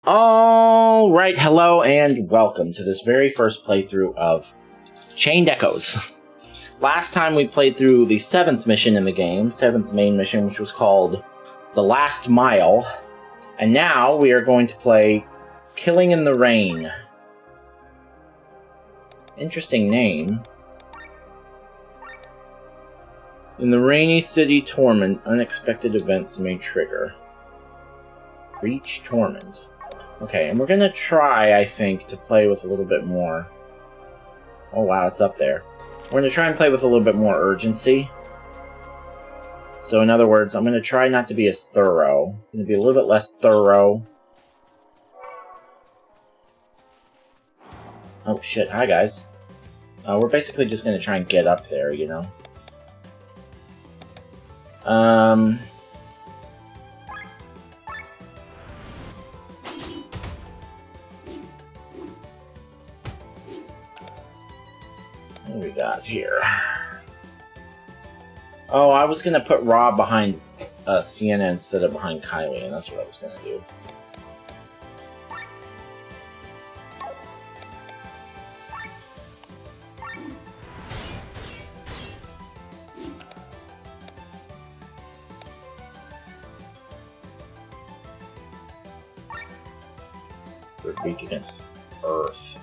Alright, hello and welcome to this very first playthrough of Chained Echoes. Last time we played through the 7th mission in the game, 7th main mission, which was called The Last Mile. And now we are going to play Killing in the Rain. Interesting name. In the rainy city torment, unexpected events may trigger. Reach torment. Okay, and we're gonna try, I think, to play with a little bit more... Oh wow, it's up there. We're gonna try and play with a little bit more urgency. So in other words, I'm gonna try not to be as thorough. I'm gonna be a little bit less thorough. Oh shit, hi guys. We're basically just gonna try and get up there, you know? What do we got here? Oh, I was gonna put Rob behind Sienna instead of behind Kylie, and that's what I was gonna do. We're weak against Earth.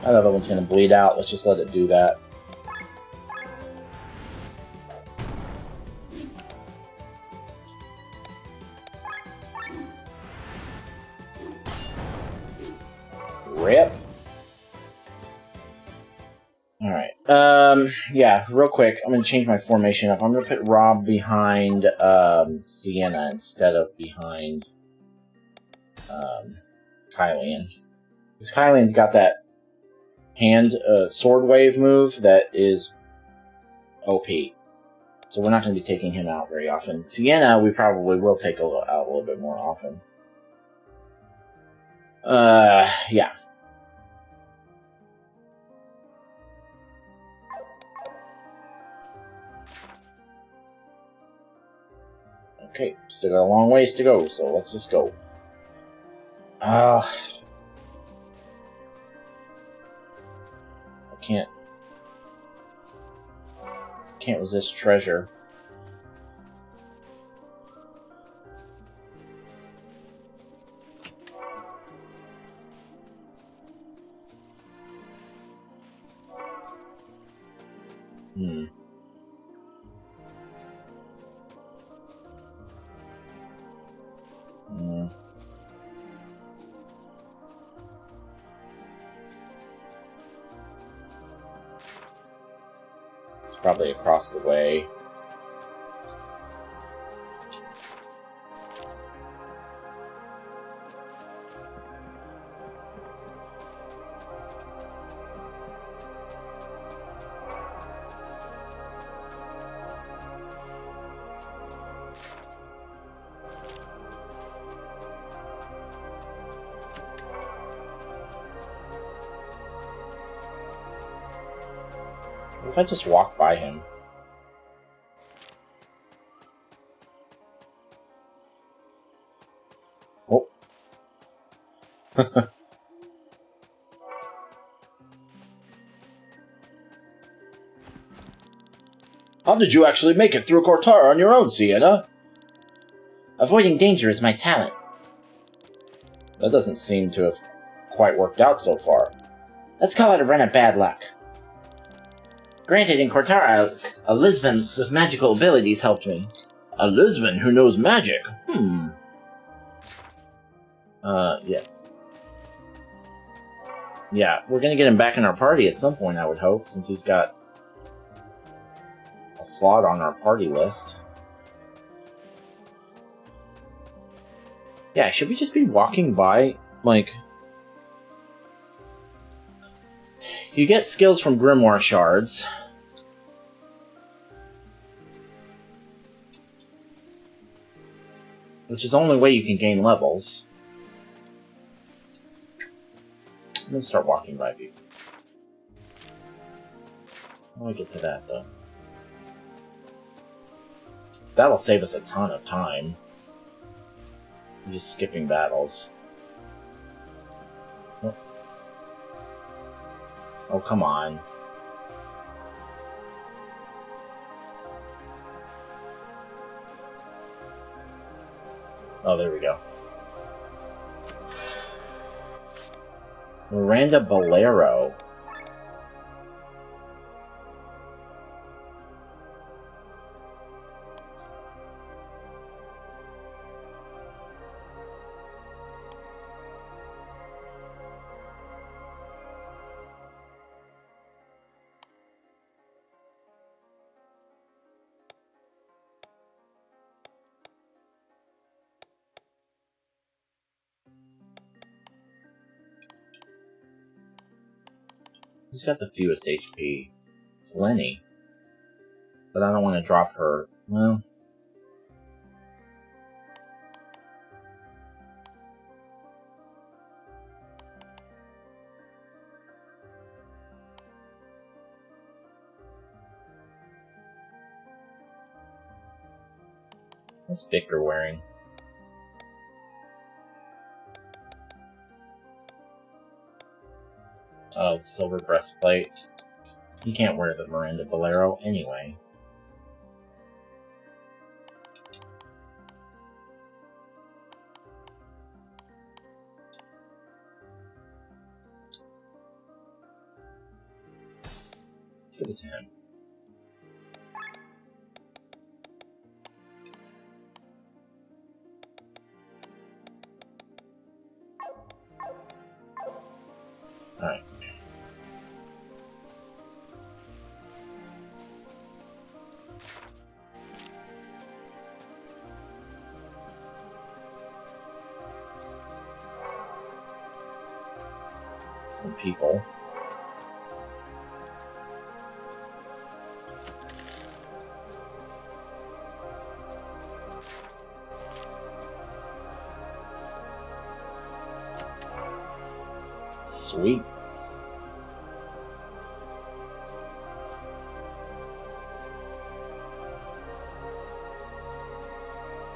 That other one's gonna bleed out. Let's just let it do that. Rip. Alright. Yeah, real quick, I'm gonna change my formation up. I'm gonna put Rob behind, Sienna instead of behind, Kylian. Because Kylian's got that sword wave move that is OP. So we're not going to be taking him out very often. Sienna, we probably will take out a little bit more often. Yeah. Okay, still got a long ways to go, so let's just go. Can't resist treasure. Probably across the way. What if I just walk by him? Oh. How did you actually make it through Cortara on your own, Sienna? Avoiding danger is my talent. That doesn't seem to have quite worked out so far. Let's call it a run of bad luck. Granted, in Cortara, a Lisbon with magical abilities helped me. A Lisbon who knows magic? Yeah. Yeah, we're gonna get him back in our party at some point, I would hope, since he's got a slot on our party list. Yeah, should we just be walking by, like... You get skills from Grimoire Shards. Which is the only way you can gain levels. I'm gonna start walking by people. How do I get to that, though? That'll save us a ton of time. I'm just skipping battles. Oh, come on. Oh, there we go. Miranda Bolero. Who's got the fewest HP? It's Lenny. But I don't want to drop her. Well... What's Victor wearing? Oh, the silver breastplate. You can't wear the Miranda Bolero anyway. Let's give it to him. Alright. Some people. Sweets.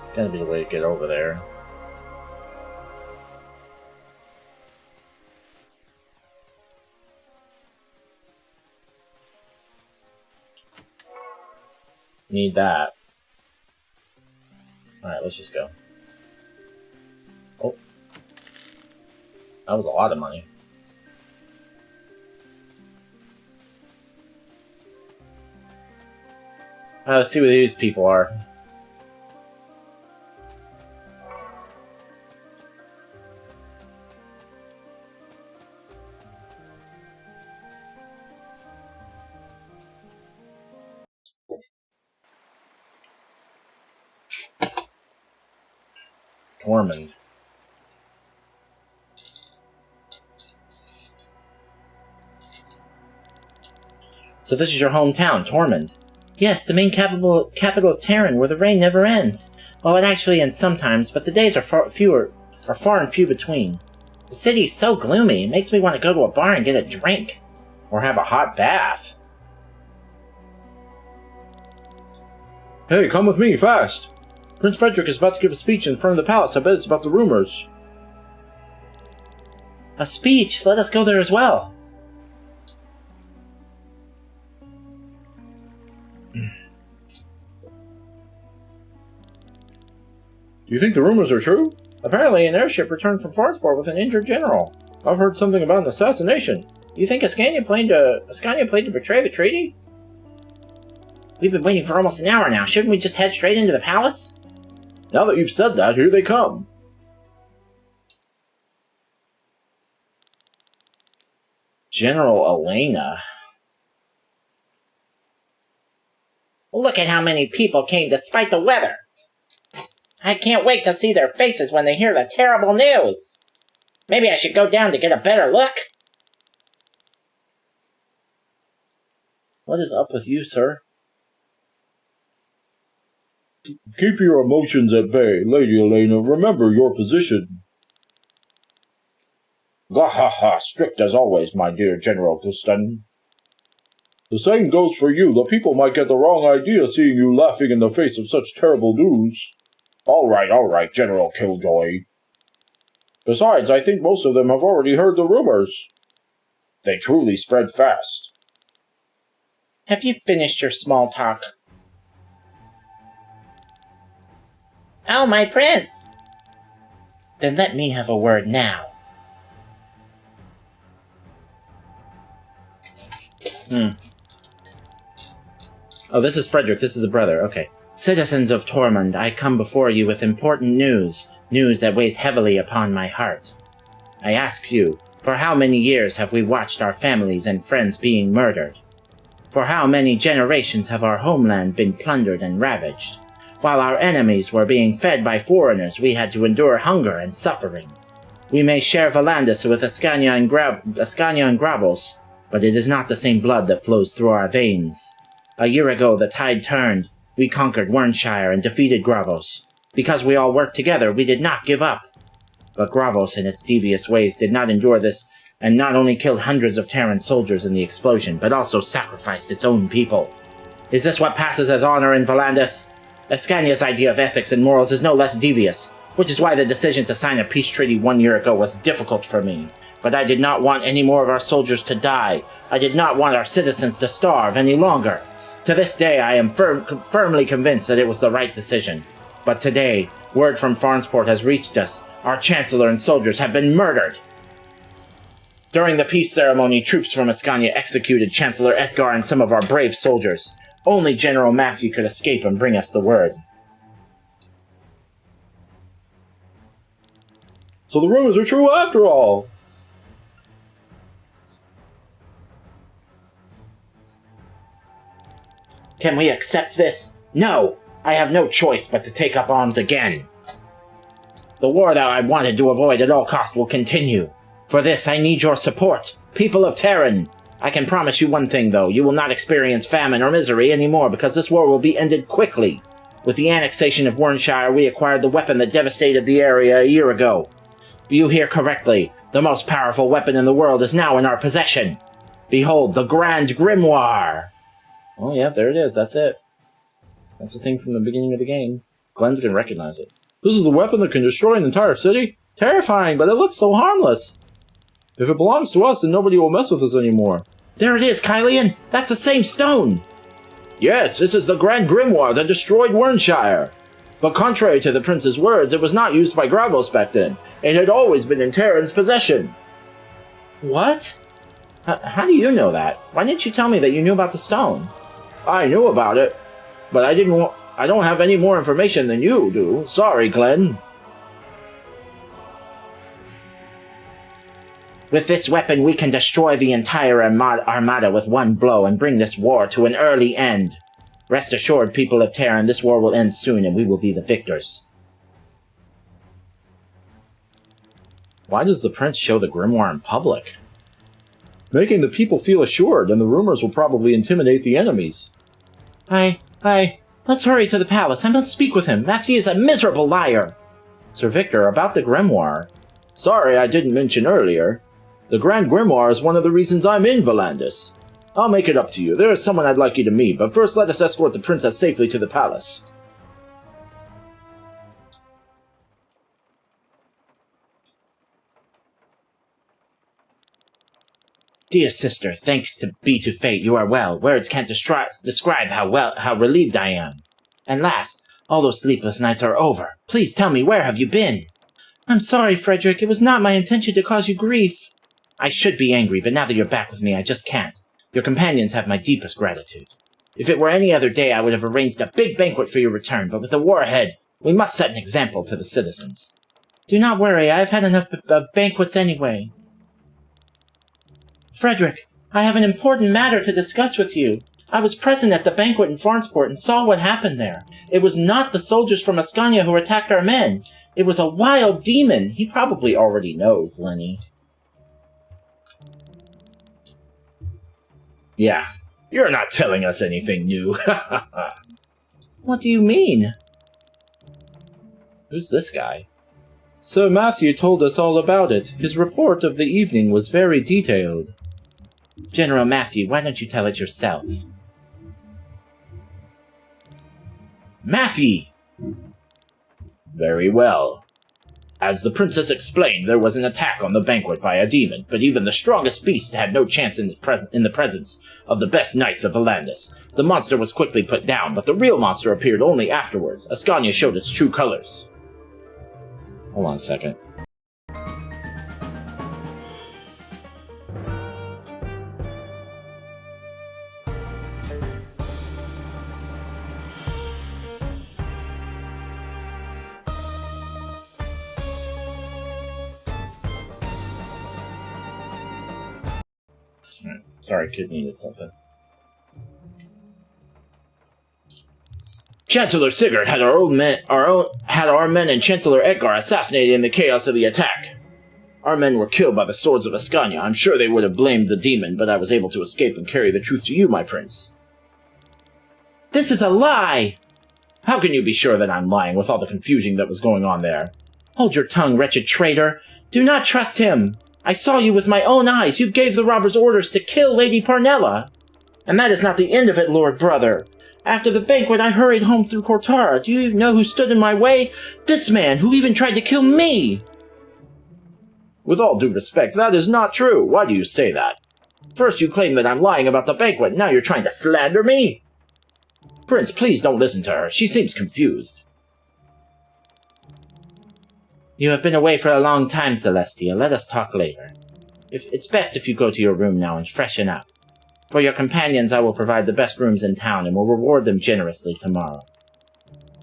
It's gotta be the way to get over there. Need that. Alright, let's just go. Oh. That was a lot of money. Let's see what these people are. Tormund. So this is your hometown, Tormund? Yes, the main capital of Terran, where the rain never ends. Well, it actually ends sometimes, but the days are far and few between. The city's so gloomy, it makes me want to go to a bar and get a drink. Or have a hot bath. Hey, come with me, fast! Prince Frederick is about to give a speech in front of the palace. I bet it's about the rumors. A speech? Let us go there as well. Do you think the rumors are true? Apparently an airship returned from Farsport with an injured general. I've heard something about an assassination. You think Ascania planned to betray the treaty? We've been waiting for almost an hour now. Shouldn't we just head straight into the palace? Now that you've said that, here they come. General Elena. Look at how many people came despite the weather. I can't wait to see their faces when they hear the terrible news. Maybe I should go down to get a better look. What is up with you, sir? Keep your emotions at bay, Lady Elena. Remember your position. Gahaha, strict as always, my dear General Guston. The same goes for you. The people might get the wrong idea seeing you laughing in the face of such terrible news. All right, General Killjoy. Besides, I think most of them have already heard the rumors. They truly spread fast. Have you finished your small talk? Oh, my prince! Then let me have a word now. Oh, this is Frederick. This is the brother. Okay. Citizens of Tormund, I come before you with important news that weighs heavily upon my heart. I ask you, for how many years have we watched our families and friends being murdered? For how many generations have our homeland been plundered and ravaged? While our enemies were being fed by foreigners, we had to endure hunger and suffering. We may share Valandis with Ascania and Gravos, but it is not the same blood that flows through our veins. A year ago, the tide turned. We conquered Wernshire and defeated Gravos. Because we all worked together, we did not give up. But Gravos, in its devious ways, did not endure this, and not only killed hundreds of Terran soldiers in the explosion, but also sacrificed its own people. Is this what passes as honor in Valandis? Ascania's idea of ethics and morals is no less devious, which is why the decision to sign a peace treaty 1 year ago was difficult for me. But I did not want any more of our soldiers to die. I did not want our citizens to starve any longer. To this day, I am firmly convinced that it was the right decision. But today, word from Farnsport has reached us. Our Chancellor and soldiers have been murdered. During the peace ceremony, troops from Ascania executed Chancellor Etgar and some of our brave soldiers. Only General Matthew could escape and bring us the word. So the rumors are true after all. Can we accept this? No! I have no choice but to take up arms again. The war that I wanted to avoid at all costs will continue. For this, I need your support. People of Terran! I can promise you one thing, though. You will not experience famine or misery anymore, because this war will be ended quickly. With the annexation of Wernshire, we acquired the weapon that devastated the area a year ago. You hear correctly. The most powerful weapon in the world is now in our possession. Behold, the Grand Grimoire! Oh, yeah, there it is. That's it. That's the thing from the beginning of the game. Glenn's gonna recognize it. This is the weapon that can destroy an entire city? Terrifying, but it looks so harmless. If it belongs to us, then nobody will mess with us anymore. There it is, Kylian! That's the same stone! Yes, this is the Grand Grimoire that destroyed Wernshire. But contrary to the prince's words, it was not used by Gravos back then. It had always been in Terran's possession. What? How do you know that? Why didn't you tell me that you knew about the stone? I knew about it, but I don't have any more information than you do. Sorry, Glenn. With this weapon, we can destroy the entire Armada with one blow and bring this war to an early end. Rest assured, people of Terran, this war will end soon and we will be the victors. Why does the prince show the grimoire in public? Making the people feel assured, and the rumors will probably intimidate the enemies. Let's hurry to the palace. I must speak with him. Matthew is a miserable liar. Sir Victor, about the grimoire. Sorry I didn't mention earlier. The Grand Grimoire is one of the reasons I'm in Valandis. I'll make it up to you. There is someone I'd like you to meet, but first let us escort the princess safely to the palace. Dear sister, thanks be to fate, you are well. Words can't describe how relieved I am. And last, all those sleepless nights are over. Please tell me, where have you been? I'm sorry, Frederick. It was not my intention to cause you grief. I should be angry, but now that you're back with me, I just can't. Your companions have my deepest gratitude. If it were any other day, I would have arranged a big banquet for your return, but with the war ahead, we must set an example to the citizens. Do not worry, I've had enough banquets anyway. Frederick, I have an important matter to discuss with you. I was present at the banquet in Farnsport and saw what happened there. It was not the soldiers from Ascania who attacked our men. It was a wild demon. He probably already knows, Lenny. Yeah, you're not telling us anything new. What do you mean? Who's this guy? Sir Matthew told us all about it. His report of the evening was very detailed. General Matthew, why don't you tell it yourself? Matthew! Very well. As the princess explained, there was an attack on the banquet by a demon, but even the strongest beast had no chance in the presence of the best knights of Volandis. The monster was quickly put down, but the real monster appeared only afterwards. Ascania showed its true colors. Hold on a second. Sorry, kid needed something. Chancellor Sigurd had our men and Chancellor Edgar assassinated in the chaos of the attack. Our men were killed by the swords of Ascania. I'm sure they would have blamed the demon, but I was able to escape and carry the truth to you, my prince. This is a lie! How can you be sure that I'm lying with all the confusion that was going on there? Hold your tongue, wretched traitor. Do not trust him. I saw you with my own eyes. You gave the robbers orders to kill Lady Parnella. And that is not the end of it, Lord Brother. After the banquet, I hurried home through Cortara. Do you know who stood in my way? This man, who even tried to kill me! With all due respect, that is not true. Why do you say that? First you claim that I'm lying about the banquet, now you're trying to slander me? Prince, please don't listen to her. She seems confused. You have been away for a long time, Celestia. Let us talk later. It's best if you go to your room now and freshen up. For your companions, I will provide the best rooms in town and will reward them generously tomorrow.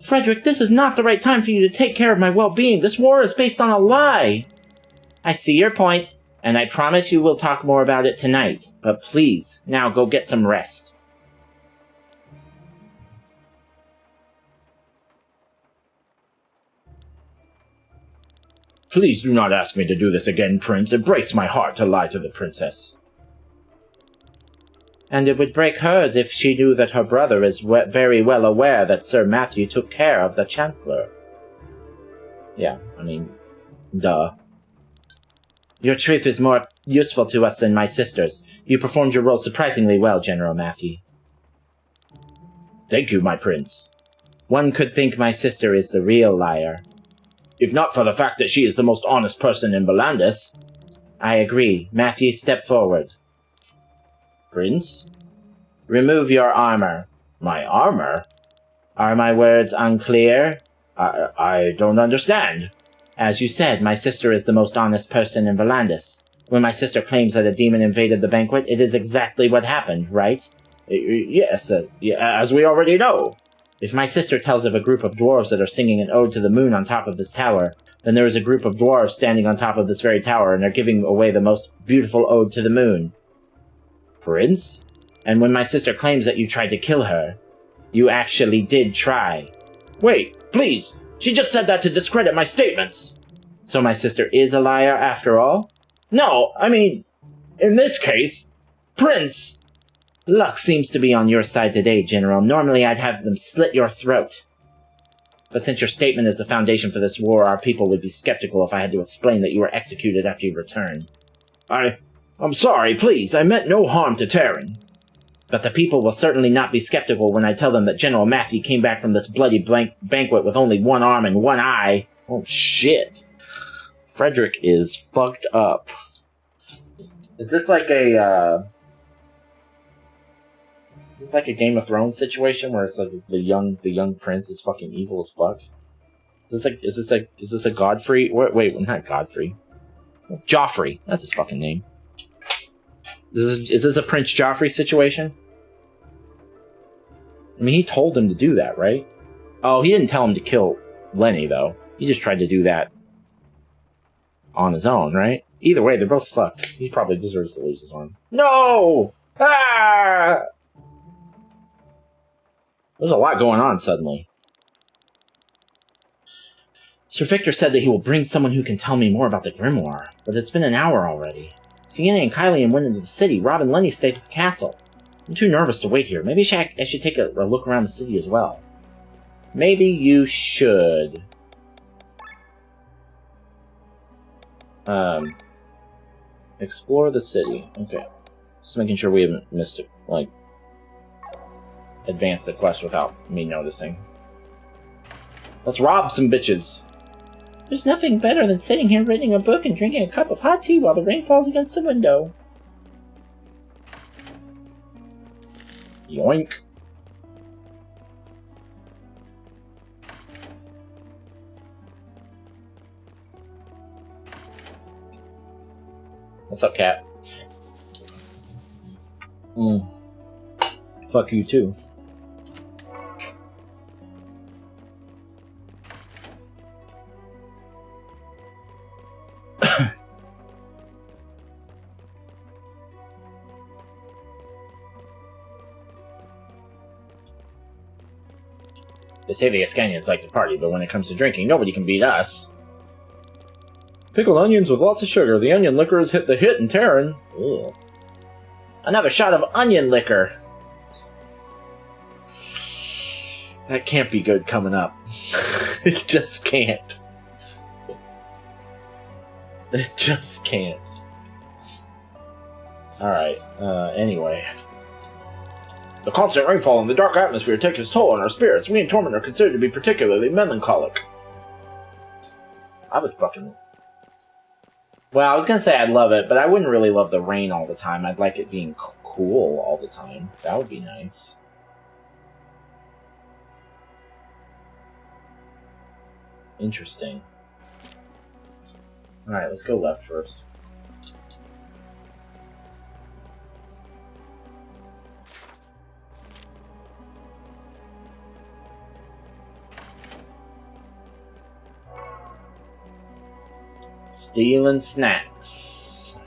Frederick, this is not the right time for you to take care of my well-being. This war is based on a lie. I see your point, and I promise you we'll talk more about it tonight. But please, now go get some rest. Please do not ask me to do this again, Prince. It breaks my heart to lie to the princess. And it would break hers if she knew that her brother is very well aware that Sir Matthew took care of the Chancellor. Yeah, I mean, duh. Your truth is more useful to us than my sister's. You performed your role surprisingly well, General Matthew. Thank you, my prince. One could think my sister is the real liar. If not for the fact that she is the most honest person in Volandis. I agree. Matthew, step forward. Prince? Remove your armor. My armor? Are my words unclear? I don't understand. As you said, my sister is the most honest person in Volandis. When my sister claims that a demon invaded the banquet, it is exactly what happened, right? Yes, as we already know. If my sister tells of a group of dwarves that are singing an ode to the moon on top of this tower, then there is a group of dwarves standing on top of this very tower, and they're giving away the most beautiful ode to the moon. Prince? And when my sister claims that you tried to kill her, you actually did try. Wait, please! She just said that to discredit my statements! So my sister is a liar after all? No, I mean, in this case, Prince! Luck seems to be on your side today, General. Normally I'd have them slit your throat. But since your statement is the foundation for this war, our people would be skeptical if I had to explain that you were executed after you returned. I'm sorry, please, I meant no harm to Terran. But the people will certainly not be skeptical when I tell them that General Matthew came back from this bloody banquet with only one arm and one eye. Oh, shit. Frederick is fucked up. Is this like a, Is this like a Game of Thrones situation where it's like the young prince is fucking evil as fuck? Is this a Godfrey? Wait, not Godfrey. Joffrey. That's his fucking name. Is this a Prince Joffrey situation? I mean, he told him to do that, right? Oh, he didn't tell him to kill Lenny, though. He just tried to do that on his own, right? Either way, they're both fucked. He probably deserves to lose his arm. No! Ah! There's a lot going on suddenly. Sir Victor said that he will bring someone who can tell me more about the grimoire, but it's been an hour already. Sienna and Kylie went into the city. Rob and Lenny stayed at the castle. I'm too nervous to wait here. Maybe I should take a look around the city as well. Maybe you should. Explore the city. Okay. Just making sure we haven't missed it, like, advance the quest without me noticing. Let's rob some bitches. There's nothing better than sitting here reading a book and drinking a cup of hot tea while the rain falls against the window. Yoink. What's up, cat? Fuck you, too. They say the Ascanians like to party, but when it comes to drinking, nobody can beat us. Pickled onions with lots of sugar. The onion liquor has hit the hit in Terran. Ugh. Another shot of onion liquor. That can't be good coming up. It just can't. It just can't. Alright, anyway. The constant rainfall and the dark atmosphere take its toll on our spirits. We in Torment are considered to be particularly melancholic. I would fucking... Well, I was gonna say I'd love it, but I wouldn't really love the rain all the time. I'd like it being cool all the time. That would be nice. Interesting. Alright, let's go left first. Stealing snacks.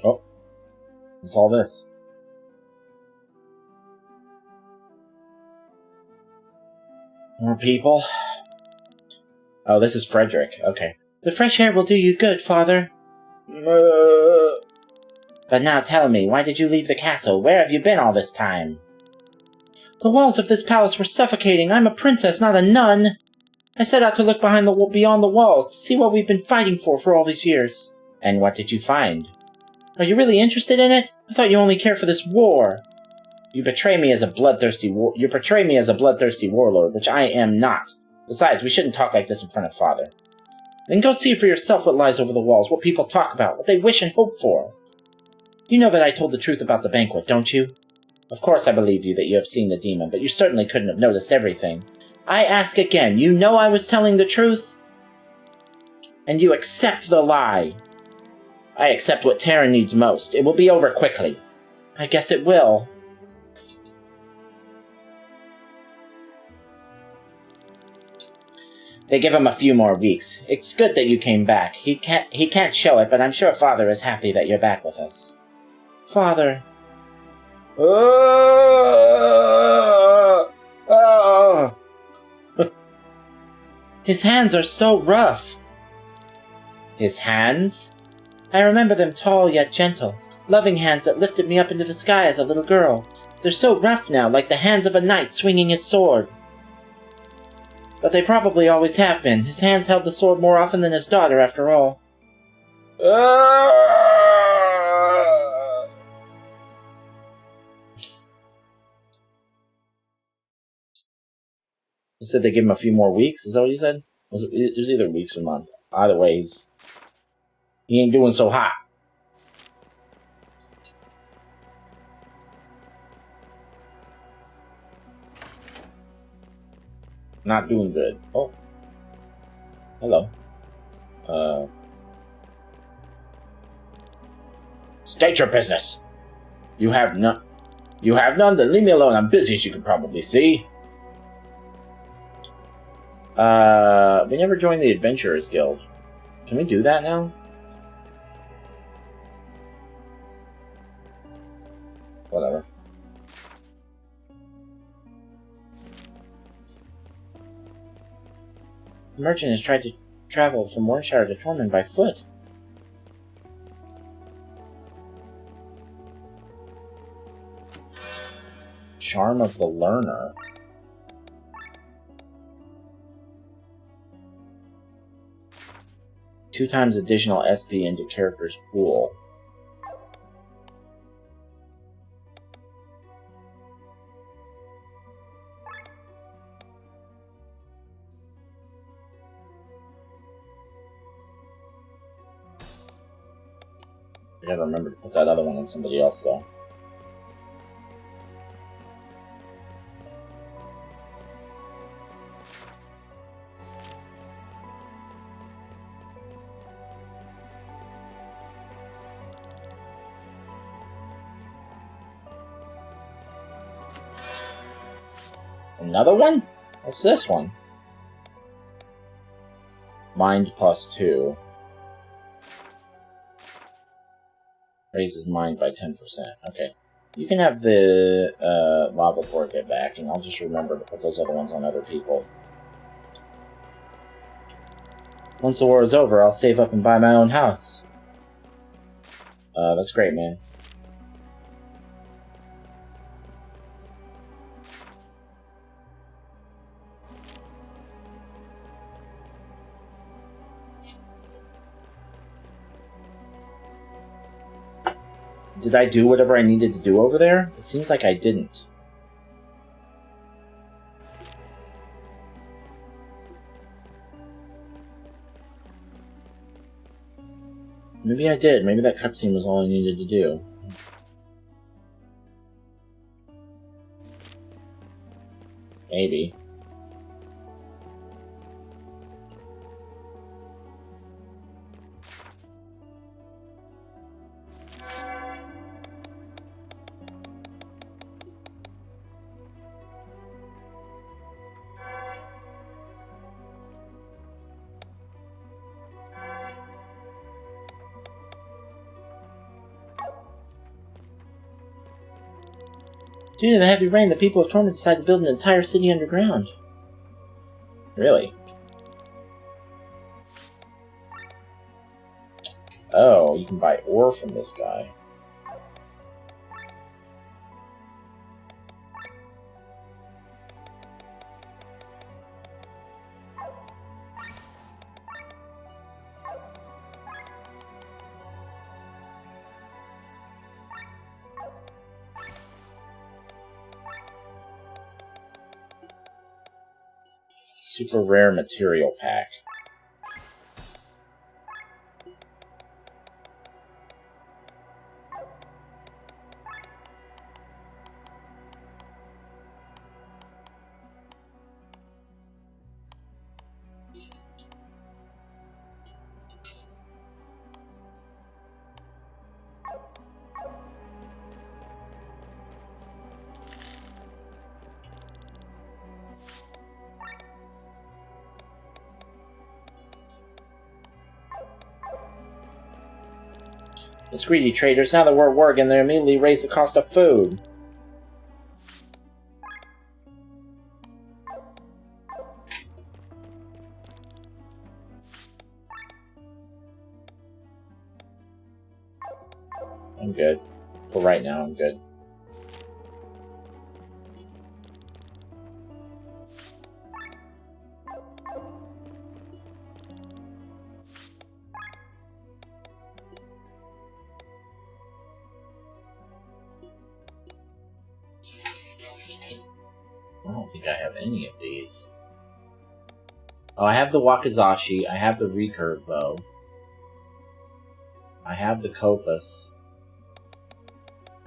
Oh, what's all this? More people? Oh, this is Frederick. Okay. The fresh air will do you good, Father. But now tell me, why did you leave the castle? Where have you been all this time? The walls of this palace were suffocating. I'm a princess, not a nun. I set out to look beyond the walls, to see what we've been fighting for all these years. And what did you find? Are you really interested in it? I thought you only cared for this war. You portray me as a bloodthirsty warlord, which I am not. Besides, we shouldn't talk like this in front of Father. Then go see for yourself what lies over the walls, what people talk about, what they wish and hope for. You know that I told the truth about the banquet, don't you? Of course I believe you that you have seen the demon, but you certainly couldn't have noticed everything. I ask again, you know I was telling the truth? And you accept the lie. I accept what Terra needs most. It will be over quickly. I guess it will. They give him a few more weeks. It's good that you came back. He can't show it, but I'm sure Father is happy that you're back with us. Father. His hands are so rough. His hands? I remember them tall yet gentle, loving hands that lifted me up into the sky as a little girl. They're so rough now, like the hands of a knight swinging his sword. But they probably always have been. His hands held the sword more often than his daughter, after all. You said they give him a few more weeks? Is that what you said? It was either weeks or month. Either way, he ain't doing so hot. Not doing good. Oh. Hello. State your business. You have none? Then leave me alone. I'm busy, as you can probably see. We never joined the Adventurers Guild. Can we do that now? Whatever. The merchant has tried to travel from Warnshire to Tormund by foot. Charm of the Learner. Two times additional SP into character's pool. I gotta remember to put that other one on somebody else, though. Another one? What's this one? Mind +2. Raises mind by 10%. Okay. You can have the lava port get back, and I'll just remember to put those other ones on other people. Once the war is over, I'll save up and buy my own house. That's great, man. Did I do whatever I needed to do over there? It seems like I didn't. Maybe I did. Maybe that cutscene was all I needed to do. Maybe. Due to the heavy rain, the people of Tormund decided to build an entire city underground. Really? Oh, you can buy ore from this guy. Super rare material pack. Those greedy traders, now that we're working, they immediately raise the cost of food. I'm good. For right now, I'm good. I don't think I have any of these. Oh, I have the Wakizashi. I have the recurve bow. I have the Kopus.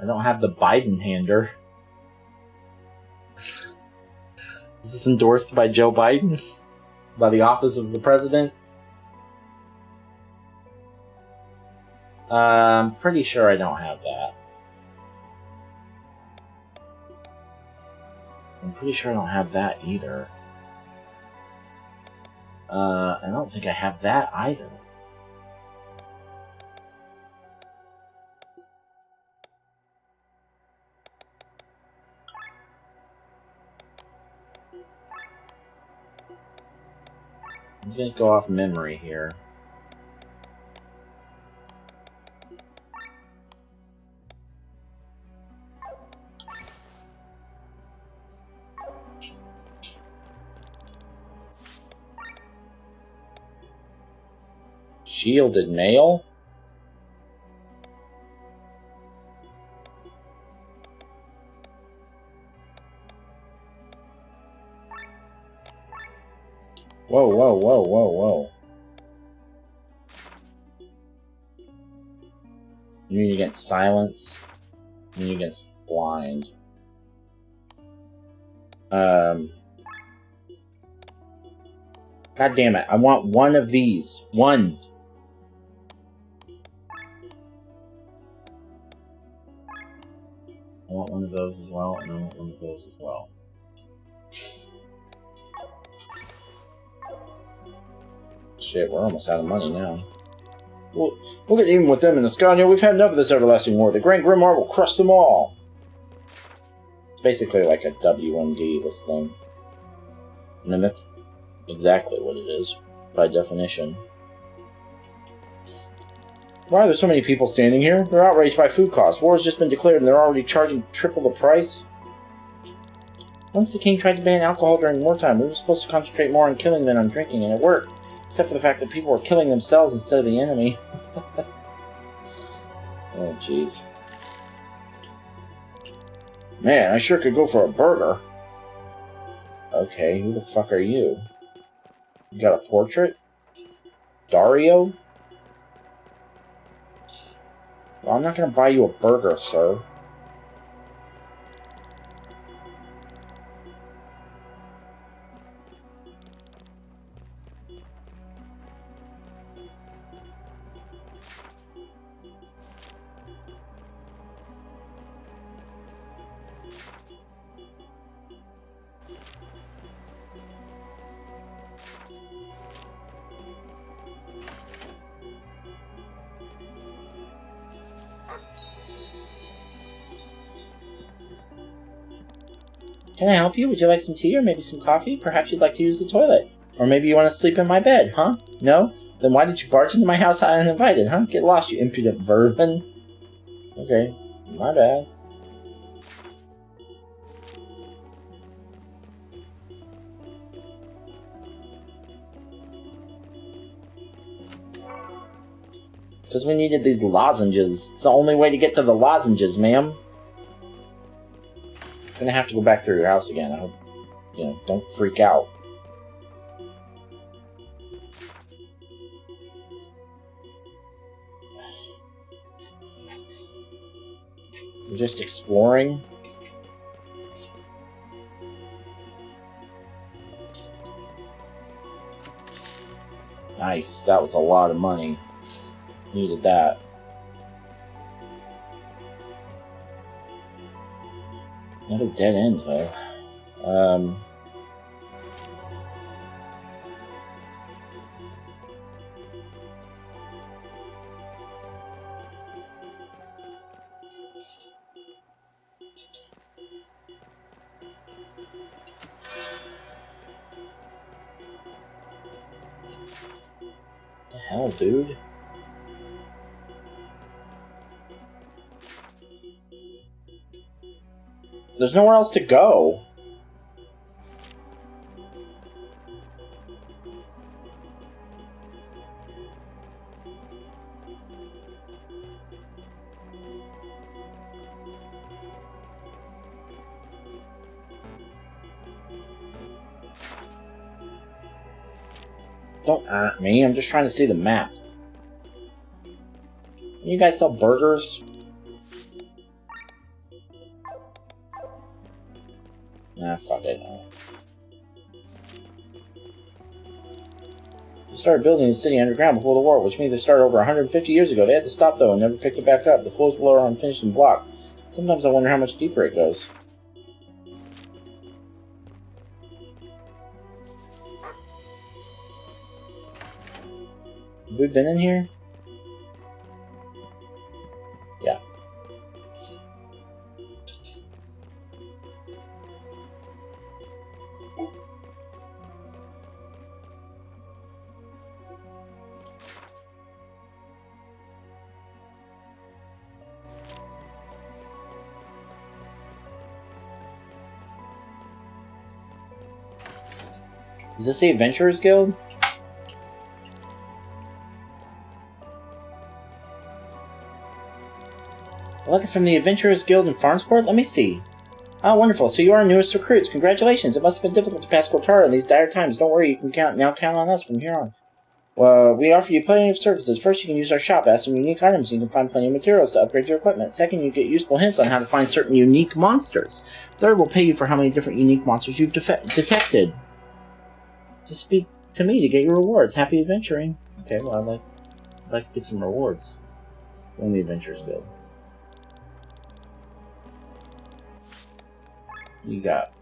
I don't have the Biden hander. Is this endorsed by Joe Biden? By the office of the president? I'm pretty sure I don't have that. I'm pretty sure I don't have that either. I don't think I have that either. I'm gonna go off memory here. Shielded mail? Whoa, whoa, whoa, whoa, whoa. Immune against silence. Immune against blind. God damn it. I want one of these. One. I want one of those as well, and I want one of those as well. Shit, we're almost out of money now. We'll get even with them in the Scania. We've had enough of this everlasting war. The Grand Grimoire will crush them all. It's basically like a WMD, this thing. I mean, that's exactly what it is, by definition. Why are there so many people standing here? They're outraged by food costs. War has just been declared and they're already charging triple the price. Once the king tried to ban alcohol during wartime, we were supposed to concentrate more on killing than on drinking, and it worked. Except for the fact that people were killing themselves instead of the enemy. Oh, jeez. Man, I sure could go for a burger. Okay, who the fuck are you? You got a portrait? Dario? Well, I'm not gonna buy you a burger, sir. Can I help you? Would you like some tea or maybe some coffee? Perhaps you'd like to use the toilet. Or maybe you want to sleep in my bed, huh? No? Then why did you barge into my house uninvited, huh? Get lost, you impudent vermin. Okay, my bad. It's because we needed these lozenges. It's the only way to get to the lozenges, ma'am. I'm gonna have to go back through your house again. I hope, don't freak out. We're just exploring. Nice, that was a lot of money. Needed that. Another dead end, though. What the hell, dude? There's nowhere else to go. Don't at me, I'm just trying to see the map. You guys sell burgers? Nah, fuck it. They started building the city underground before the war, which means they started over 150 years ago. They had to stop, though, and never picked it back up. The floors below are unfinished and blocked. Sometimes I wonder how much deeper it goes. Have we been in here? Yeah. Is this the Adventurers Guild? A letter from the Adventurers Guild in Farnsport? Let me see. Oh, wonderful. So you are our newest recruits. Congratulations. It must have been difficult to pass Cortara in these dire times. Don't worry, you can now count on us from here on. Well, we offer you plenty of services. First, you can use our shop, ask some unique items. You can find plenty of materials to upgrade your equipment. Second, you get useful hints on how to find certain unique monsters. Third, we'll pay you for how many different unique monsters you've detected. Just speak to me to get your rewards. Happy adventuring. Okay, well, I'd like to get some rewards. Join the Adventurers Guild. You got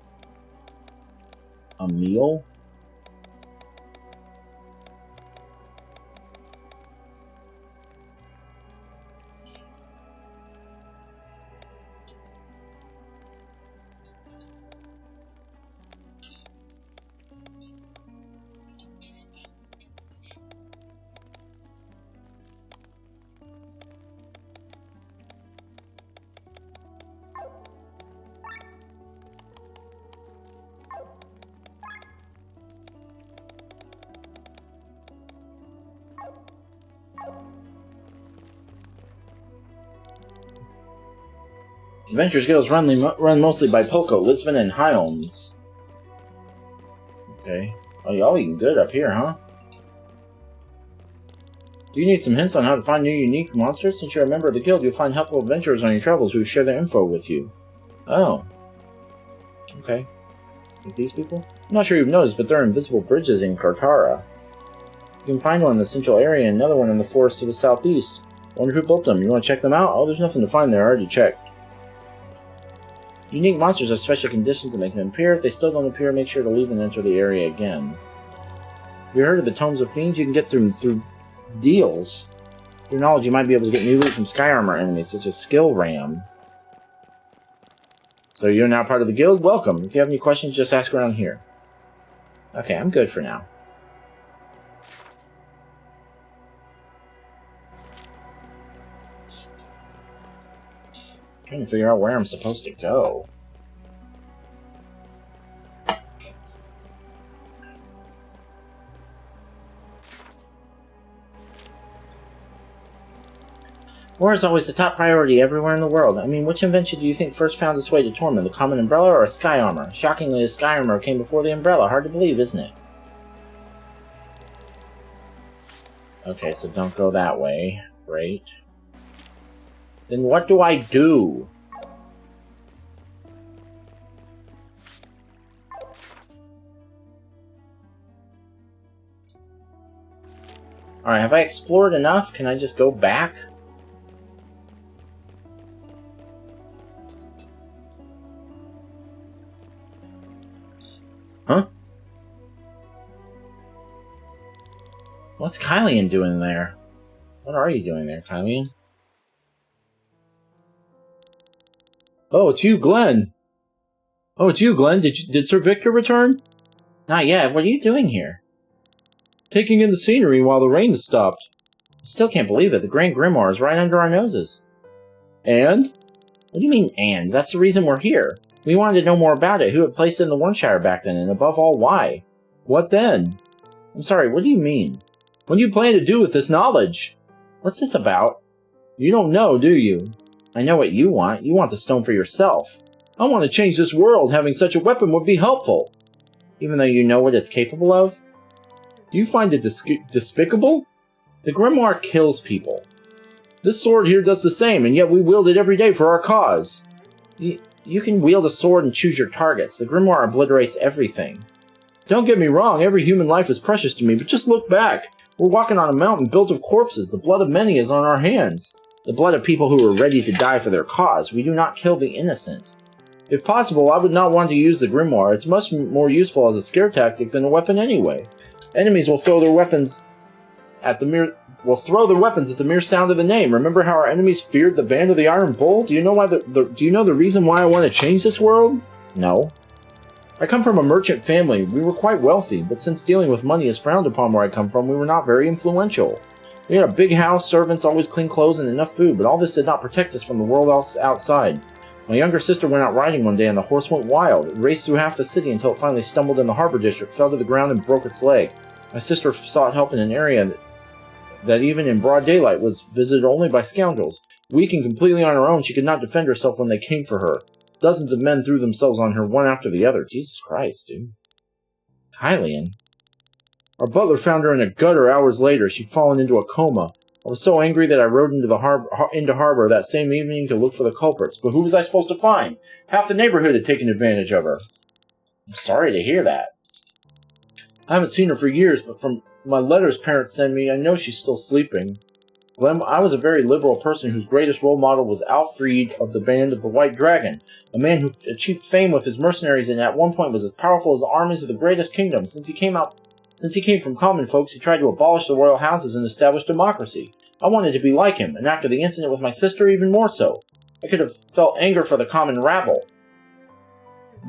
a meal? Adventurers Guilds run mostly by Poco, Lisbon, and Hyolms. Okay. Oh, y'all eating good up here, huh? Do you need some hints on how to find new unique monsters? Since you're a member of the guild, you'll find helpful adventurers on your travels who share their info with you. Oh. Okay. Like these people? I'm not sure you've noticed, but there are invisible bridges in Cortara. You can find one in the central area and another one in the forest to the southeast. Wonder who built them. You want to check them out? Oh, there's nothing to find there. I already checked. Unique monsters have special conditions to make them appear. If they still don't appear, make sure to leave and enter the area again. Have you heard of the Tomes of Fiends? You can get them through deals. With your knowledge, you might be able to get new loot from Sky Armor enemies, such as Skill Ram. So you're now part of the guild? Welcome. If you have any questions, just ask around here. Okay, I'm good for now. Trying to figure out where I'm supposed to go. War is always the top priority everywhere in the world. I mean, which invention do you think first found its way to Tormund? The common umbrella or a sky armor? Shockingly, the sky armor came before the umbrella. Hard to believe, isn't it? Okay, so don't go that way. Great. Then what do I do? Alright, have I explored enough? Can I just go back? Huh? What's Kylian doing there? What are you doing there, Kylian? Oh, it's you, Glenn. Oh, it's you, Glenn. Did Sir Victor return? Not yet. What are you doing here? Taking in the scenery while the rain has stopped. I still can't believe it. The Grand Grimoire is right under our noses. And? What do you mean, and? That's the reason we're here. We wanted to know more about it, who had placed it in the Warnshire back then, and above all, why. What then? I'm sorry, what do you mean? What do you plan to do with this knowledge? What's this about? You don't know, do you? I know what you want. You want the stone for yourself. I want to change this world. Having such a weapon would be helpful. Even though you know what it's capable of? Do you find it despicable? The Grimoire kills people. This sword here does the same, and yet we wield it every day for our cause. You can wield a sword and choose your targets. The Grimoire obliterates everything. Don't get me wrong, every human life is precious to me, but just look back. We're walking on a mountain built of corpses. The blood of many is on our hands. The blood of people who are ready to die for their cause. We do not kill the innocent. If possible, I would not want to use the grimoire. It's much more useful as a scare tactic than a weapon anyway. Enemies will throw their weapons at the mere sound of the name. Remember how our enemies feared the band of the Iron Bull? Do you know the reason why I want to change this world? No. I come from a merchant family. We were quite wealthy, but since dealing with money is frowned upon where I come from, we were not very influential. We had a big house, servants, always clean clothes, and enough food, but all this did not protect us from the world outside. My younger sister went out riding one day, and the horse went wild. It raced through half the city until it finally stumbled in the harbor district, fell to the ground, and broke its leg. My sister sought help in an area that even in broad daylight was visited only by scoundrels. Weak and completely on her own, she could not defend herself when they came for her. Dozens of men threw themselves on her one after the other. Jesus Christ, dude. Kylian? Our butler found her in a gutter hours later. She'd fallen into a coma. I was so angry that I rode into harbor that same evening to look for the culprits. But who was I supposed to find? Half the neighborhood had taken advantage of her. I'm sorry to hear that. I haven't seen her for years, but from my letters parents send me, I know she's still sleeping. Glenn, I was a very liberal person whose greatest role model was Alfred of the Band of the White Dragon, a man who achieved fame with his mercenaries and at one point was as powerful as the armies of the greatest kingdom. Since he came from common folks, he tried to abolish the royal houses and establish democracy. I wanted to be like him, and after the incident with my sister, even more so. I could have felt anger for the common rabble.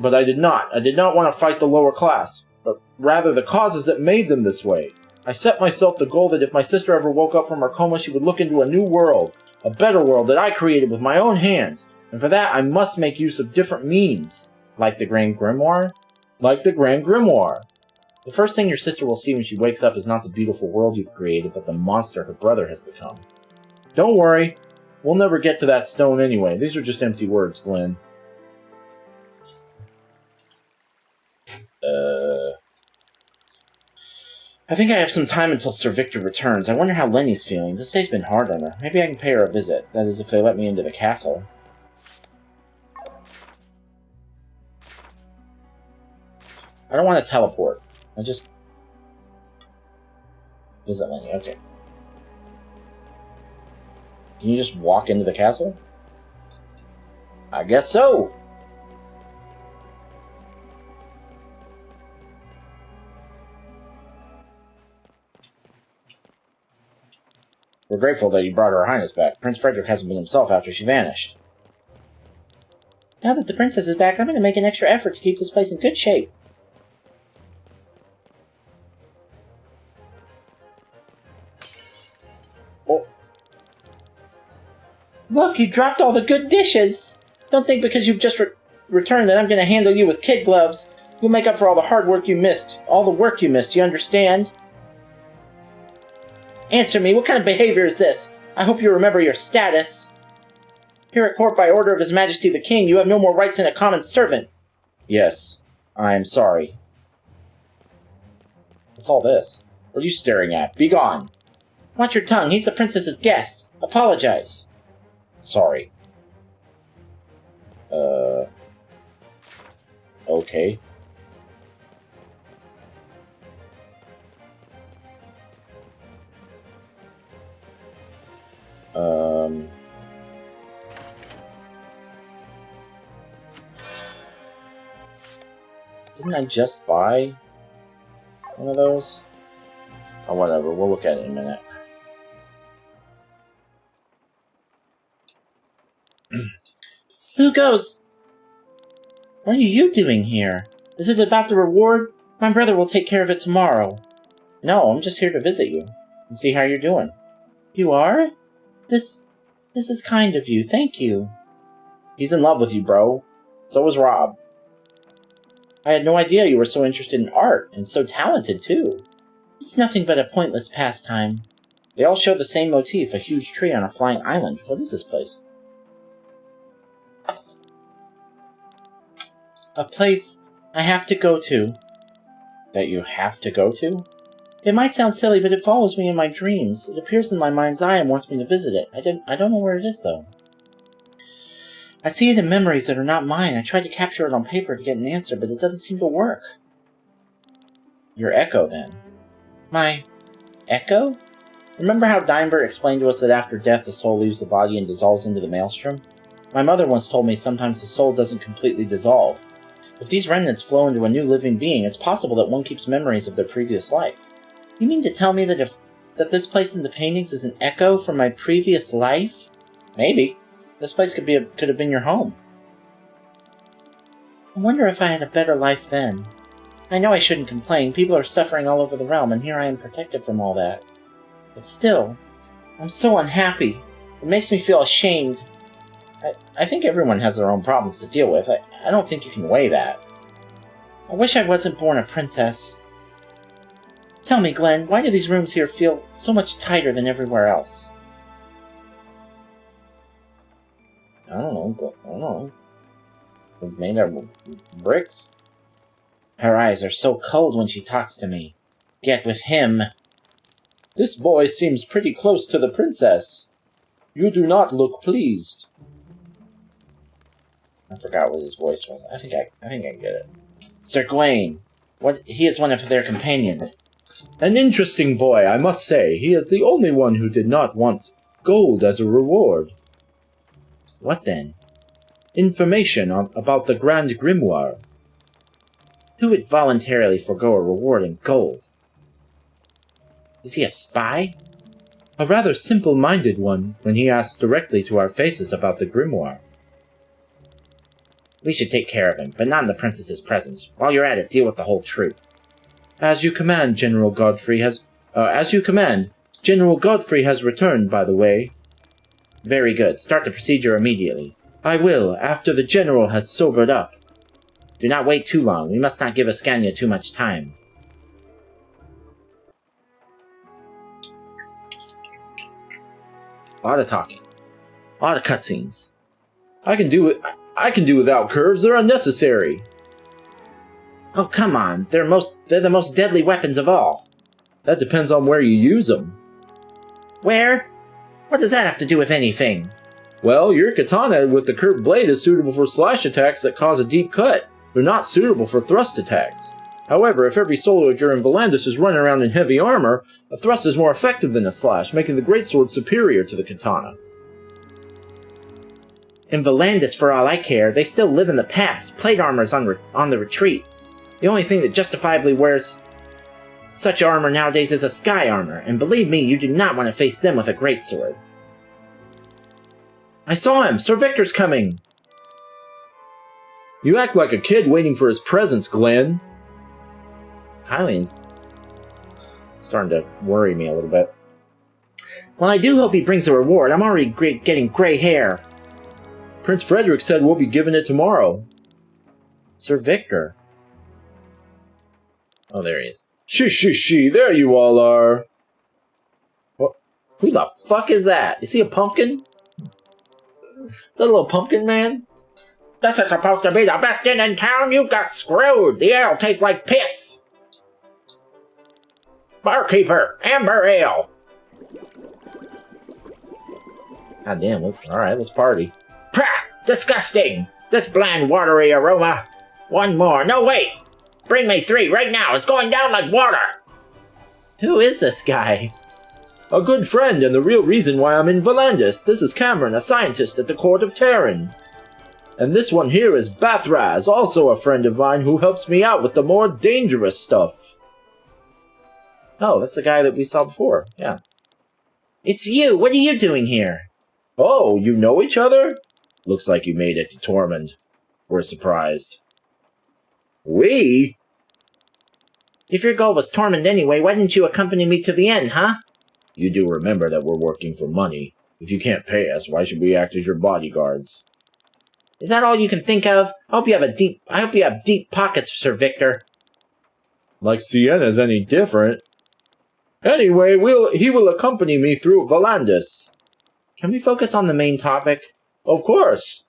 But I did not. I did not want to fight the lower class, but rather the causes that made them this way. I set myself the goal that if my sister ever woke up from her coma, she would look into a new world, a better world that I created with my own hands, and for that I must make use of different means. Like the Grand Grimoire? Like the Grand Grimoire. The first thing your sister will see when she wakes up is not the beautiful world you've created, but the monster her brother has become. Don't worry, we'll never get to that stone anyway. These are just empty words, Glenn. I think I have some time until Sir Victor returns. I wonder how Lenny's feeling. This day's been hard on her. Maybe I can pay her a visit. That is, if they let me into the castle. I don't want to teleport. I just... visit Lenny. Okay. Can you just walk into the castle? I guess so. We're grateful that you brought Her Highness back. Prince Frederick hasn't been himself after she vanished. Now that the princess is back, I'm going to make an extra effort to keep this place in good shape. Oh. Look, you dropped all the good dishes! Don't think because you've just returned that I'm going to handle you with kid gloves. You'll make up for all the hard work you missed. All the work you missed, you understand? Answer me, what kind of behavior is this? I hope you remember your status. Here at court by order of His Majesty the King, you have no more rights than a common servant. Yes, I am sorry. What's all this? What are you staring at? Be gone. Watch your tongue, he's the princess's guest. Apologize. Sorry. Okay. Didn't I just buy one of those? Oh, whatever. We'll look at it in a minute. Who goes? What are you doing here? Is it about the reward? My brother will take care of it tomorrow. No, I'm just here to visit you and see how you're doing. You are? This is kind of you. Thank you. He's in love with you, bro. So was Rob. I had no idea you were so interested in art, and so talented, too. It's nothing but a pointless pastime. They all show the same motif, a huge tree on a flying island. What is this place? A place I have to go to. That you have to go to? It might sound silly, but it follows me in my dreams. It appears in my mind's eye and wants me to visit it. I don't know where it is, though. I see it in memories that are not mine. I tried to capture it on paper to get an answer, but it doesn't seem to work. Your echo, then. My echo? Remember how Dimebert explained to us that after death the soul leaves the body and dissolves into the maelstrom? My mother once told me sometimes the soul doesn't completely dissolve. If these remnants flow into a new living being, it's possible that one keeps memories of their previous life. You mean to tell me that this place in the paintings is an echo from my previous life? Maybe. This place could have been your home. I wonder if I had a better life then. I know I shouldn't complain. People are suffering all over the realm, and here I am protected from all that. But still, I'm so unhappy. It makes me feel ashamed. I think everyone has their own problems to deal with. I don't think you can weigh that. I wish I wasn't born a princess. Tell me, Glenn, why do these rooms here feel so much tighter than everywhere else? I don't know. They're made out of bricks. Her eyes are so cold when she talks to me. Yet with him... This boy seems pretty close to the princess. You do not look pleased. I forgot what his voice was. I think I get it. Sir Gawain. He is one of their companions. An interesting boy, I must say. He is the only one who did not want gold as a reward. What then? Information about the Grand Grimoire. Who would voluntarily forego a reward in gold? Is he a spy? A rather simple-minded one when he asks directly to our faces about the grimoire. We should take care of him, but not in the princess's presence. While you're at it, deal with the whole troop. As you command, General Godfrey has returned, by the way. Very good. Start the procedure immediately. I will, after the general has sobered up. Do not wait too long. We must not give Ascania too much time. A lot of talking. A lot of cutscenes. I can do without curves. They're unnecessary. Oh, come on. They're the most deadly weapons of all. That depends on where you use them. Where? What does that have to do with anything? Well, your katana with the curved blade is suitable for slash attacks that cause a deep cut. They're not suitable for thrust attacks. However, if every soldier in Volandis is running around in heavy armor, a thrust is more effective than a slash, making the greatsword superior to the katana. In Volandis, for all I care, they still live in the past. Plate armor's on the retreat. The only thing that justifiably wears such armor nowadays is a sky armor, and believe me, you do not want to face them with a greatsword. I saw him! Sir Victor's coming! You act like a kid waiting for his presents, Glenn. Kylian's starting to worry me a little bit. Well, I do hope he brings a reward. I'm already getting gray hair. Prince Frederick said we'll be given it tomorrow. Sir Victor. Oh, there he is. She, there you all are. What? Who the fuck is that? Is he a pumpkin? Is that a little pumpkin man? This is supposed to be the best inn in town. You got screwed. The ale tastes like piss. Barkeeper, amber ale. God damn, alright, let's party. Pah! Disgusting! This bland, watery aroma. One more. No, wait! Bring me 3 right now. It's going down like water. Who is this guy? A good friend and the real reason why I'm in Volandis. This is Cameron, a scientist at the court of Terran. And this one here is Bathraz, also a friend of mine who helps me out with the more dangerous stuff. Oh, that's the guy that we saw before. Yeah. It's you. What are you doing here? Oh, you know each other? Looks like you made it to Tormund. We're surprised. We? If your goal was Tormund anyway, why didn't you accompany me to the end, huh? You do remember that we're working for money. If you can't pay us, why should we act as your bodyguards? Is that all you can think of? I hope you have deep pockets, Sir Victor. Like Sienna's any different. Anyway, he will accompany me through Volandis. Can we focus on the main topic? Of course.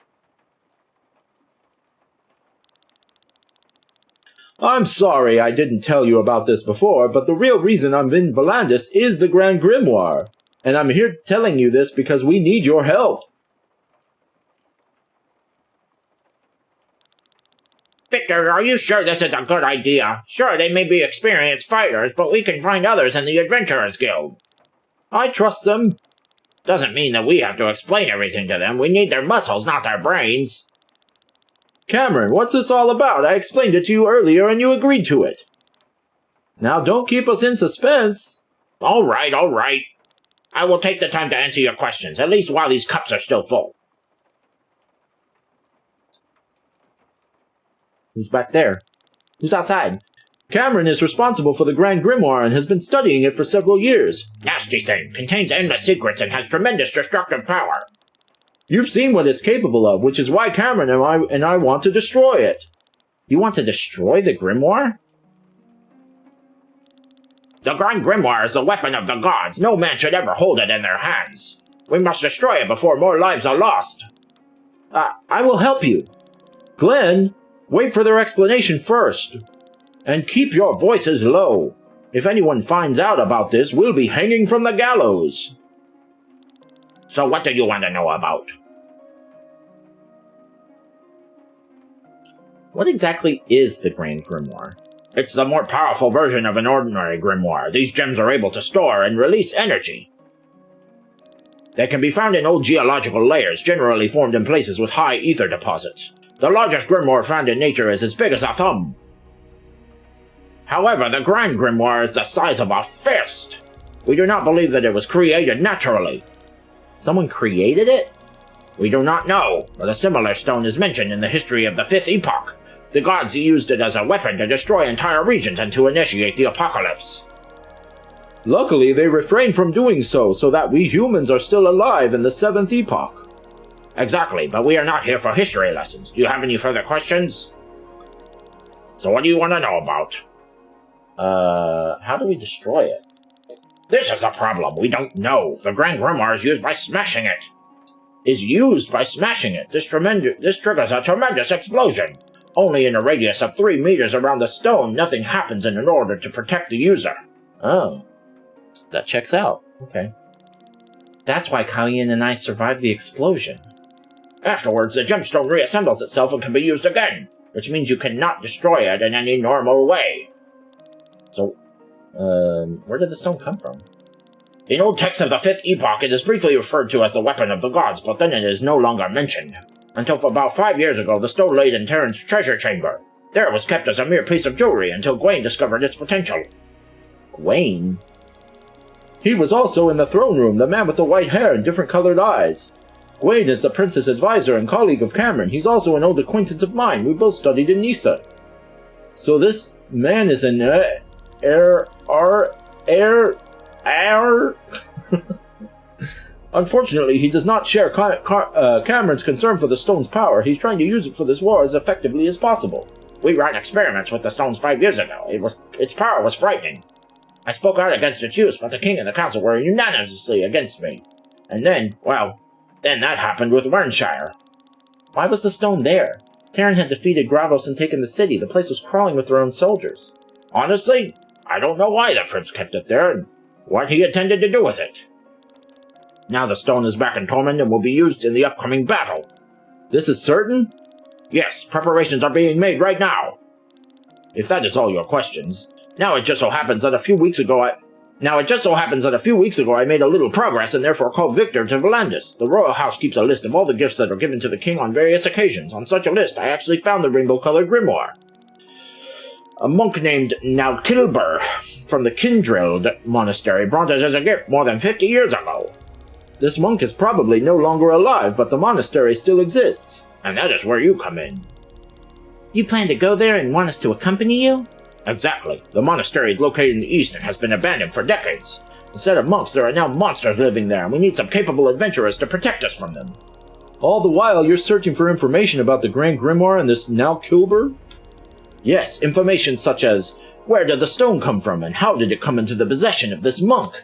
I'm sorry I didn't tell you about this before, but the real reason I'm in Volandis is the Grand Grimoire. And I'm here telling you this because we need your help. Victor, are you sure this is a good idea? Sure, they may be experienced fighters, but we can find others in the Adventurers Guild. I trust them. Doesn't mean that we have to explain everything to them. We need their muscles, not their brains. Cameron, what's this all about? I explained it to you earlier and you agreed to it. Now don't keep us in suspense. All right. I will take the time to answer your questions, at least while these cups are still full. Who's back there? Who's outside? Cameron is responsible for the Grand Grimoire and has been studying it for several years. Nasty thing. Contains endless secrets and has tremendous destructive power. You've seen what it's capable of, which is why Cameron and I want to destroy it. You want to destroy the Grimoire? The Grand Grimoire is the weapon of the gods. No man should ever hold it in their hands. We must destroy it before more lives are lost. I will help you. Glenn, wait for their explanation first. And keep your voices low. If anyone finds out about this, we'll be hanging from the gallows. So what do you want to know about? What exactly is the Grand Grimoire? It's the more powerful version of an ordinary grimoire. These gems are able to store and release energy. They can be found in old geological layers, generally formed in places with high ether deposits. The largest grimoire found in nature is as big as a thumb. However, the Grand Grimoire is the size of a fist. We do not believe that it was created naturally. Someone created it? We do not know, but a similar stone is mentioned in the history of the Fifth Epoch. The gods used it as a weapon to destroy entire regions and to initiate the apocalypse. Luckily, they refrained from doing so that we humans are still alive in the Seventh Epoch. Exactly, but we are not here for history lessons. Do you have any further questions? So what do you want to know about? How do we destroy it? This is a problem. We don't know. The Grand Grimoire is used by smashing it. This triggers a tremendous explosion. Only in a radius of 3 meters around the stone, nothing happens in order to protect the user. Oh. That checks out. Okay. That's why Kalyan and I survived the explosion. Afterwards, the gemstone reassembles itself and can be used again, which means you cannot destroy it in any normal way. So, where did the stone come from? In old texts of the Fifth Epoch, it is briefly referred to as the weapon of the gods, but then it is no longer mentioned. Until for about 5 years ago, the stone laid in Terran's treasure chamber. There it was kept as a mere piece of jewelry until Gwaine discovered its potential. Gwaine? He was also in the throne room, the man with the white hair and different colored eyes. Gwaine is the prince's advisor and colleague of Cameron. He's also an old acquaintance of mine. We both studied in Nisa. So this man is an heir. Unfortunately, he does not share Cameron's concern for the stone's power. He's trying to use it for this war as effectively as possible. We ran experiments with the stones 5 years ago. Its power was frightening. I spoke out against its use, but the king and the council were unanimously against me. And then that happened with Wernshire. Why was the stone there? Terran had defeated Gravos and taken the city. The place was crawling with their own soldiers. Honestly, I don't know why the prince kept it there and what he intended to do with it. Now the stone is back in Tormund and will be used in the upcoming battle. This is certain? Yes, preparations are being made right now. If that is all your questions. Now it just so happens that a few weeks ago I made a little progress and therefore called Victor to Volandis. The royal house keeps a list of all the gifts that are given to the king on various occasions. On such a list, I actually found the rainbow-colored grimoire. A monk named Naukilber from the Kindreld monastery brought it as a gift more than 50 years ago. This monk is probably no longer alive, but the monastery still exists. And that is where you come in. You plan to go there and want us to accompany you? Exactly. The monastery is located in the east and has been abandoned for decades. Instead of monks, there are now monsters living there, and we need some capable adventurers to protect us from them. All the while, you're searching for information about the Grand Grimoire and this Naukilber? Yes, information such as, where did the stone come from, and how did it come into the possession of this monk?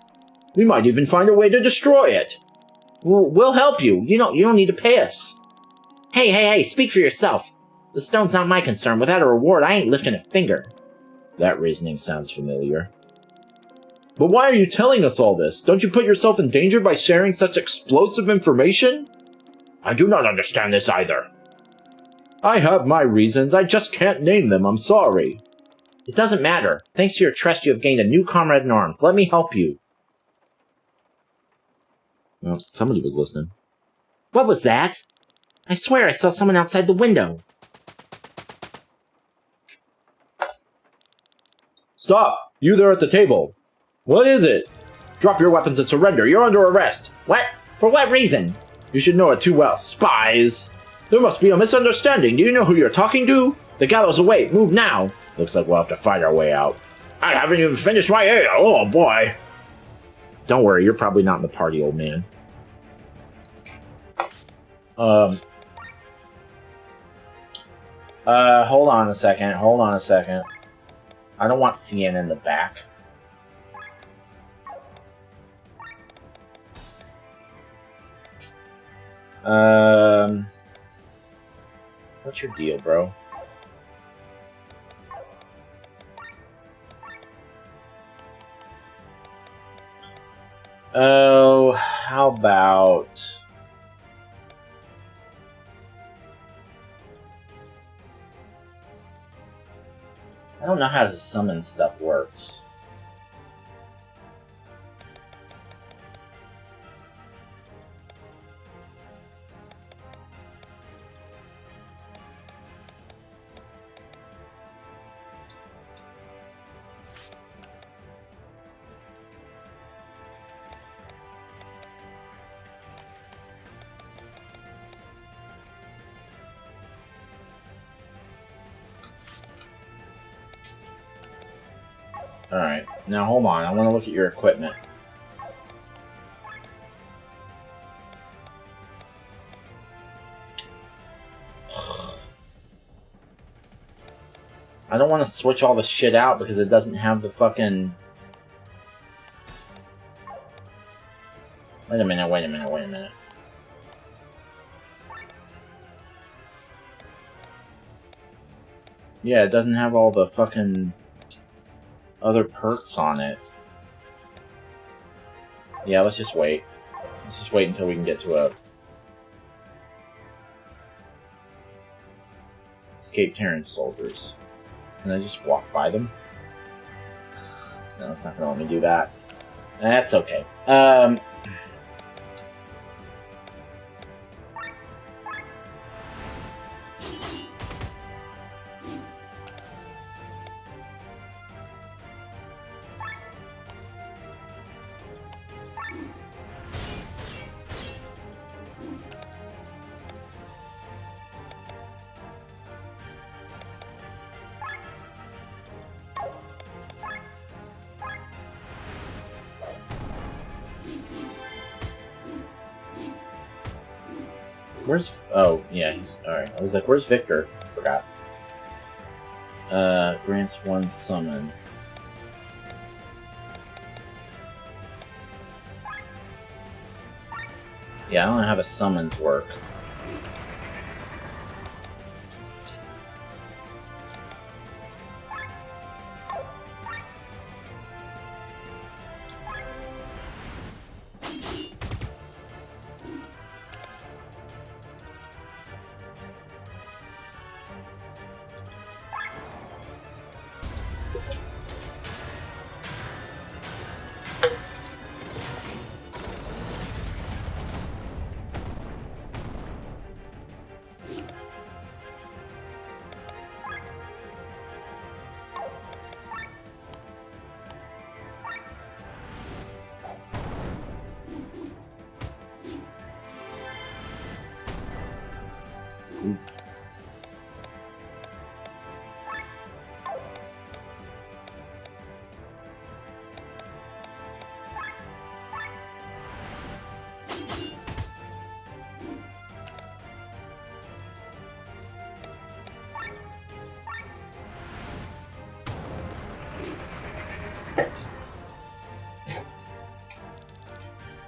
We might even find a way to destroy it. We'll help you. You don't need to pay us. Hey, speak for yourself. The stone's not my concern. Without a reward, I ain't lifting a finger. That reasoning sounds familiar. But why are you telling us all this? Don't you put yourself in danger by sharing such explosive information? I do not understand this either. I have my reasons. I just can't name them. I'm sorry. It doesn't matter. Thanks to your trust, you have gained a new comrade in arms. Let me help you. Well, somebody was listening. What was that? I swear I saw someone outside the window. Stop! You there at the table. What is it? Drop your weapons and surrender. You're under arrest. What? For what reason? You should know it too well. Spies! There must be a misunderstanding. Do you know who you're talking to? The gallows await. Move now. Looks like we'll have to fight our way out. I haven't even finished my ale. Oh, boy. Don't worry, you're probably not in the party, old man. Hold on a second. I don't want CN in the back. What's your deal, bro? Oh, how about... I don't know how to summon stuff works. Alright, now hold on, I want to look at your equipment. I don't want to switch all the shit out because it doesn't have the fucking... Wait a minute. Yeah, it doesn't have all the fucking... other perks on it. Yeah, let's just wait. Let's just wait until we can get to a... Escape Terran soldiers. Can I just walk by them? No, it's not gonna let me do that. That's okay. Where's... Oh, yeah, he's... Alright, I was like, where's Victor? I forgot. Grants one summon. Yeah, I don't know how the summons work. Oof.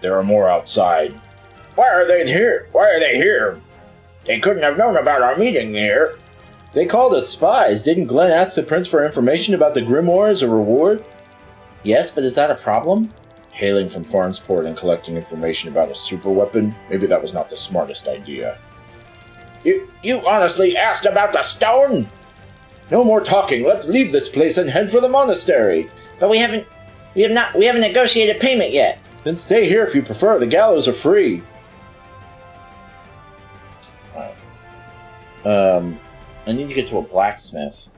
There are more outside. Why are they here? They couldn't have known about our meeting here. They called us spies. Didn't Glenn ask the prince for information about the grimoire as a reward? Yes, but is that a problem? Hailing from Farnsport and collecting information about a super weapon? Maybe that was not the smartest idea. You honestly asked about the stone? No more talking. Let's leave this place and head for the monastery. But we haven't negotiated payment yet. Then stay here if you prefer. The gallows are free. Alright. I need to get to a blacksmith.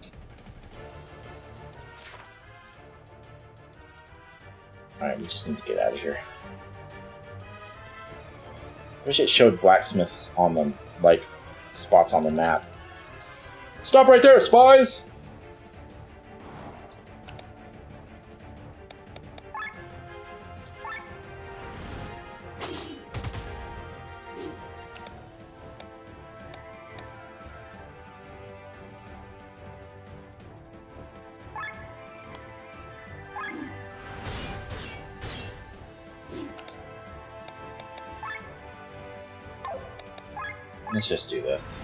Alright, we just need to get out of here. I wish it showed blacksmiths on them, like, spots on the map. Stop right there, spies! Let's just do this.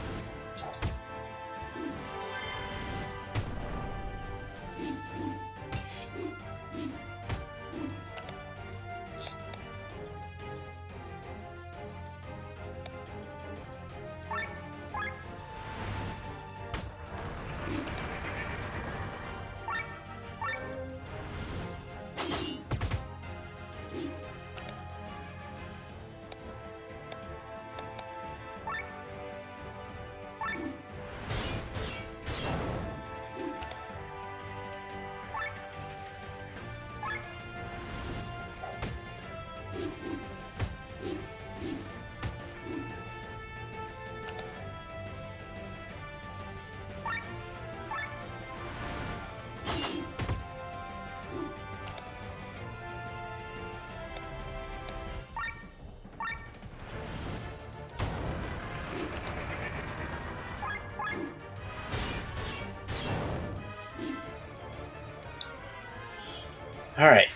Alright.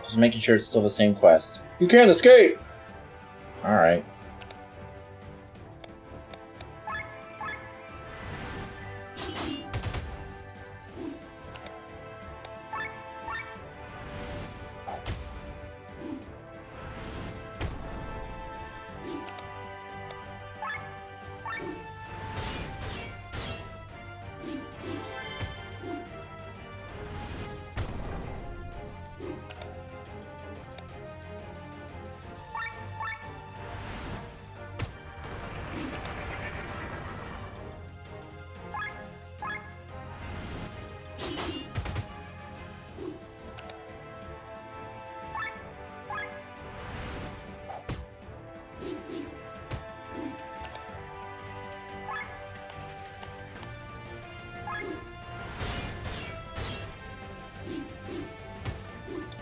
Just making sure it's still the same quest. You can't escape! Alright.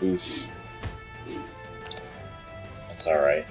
Oof. That's alright.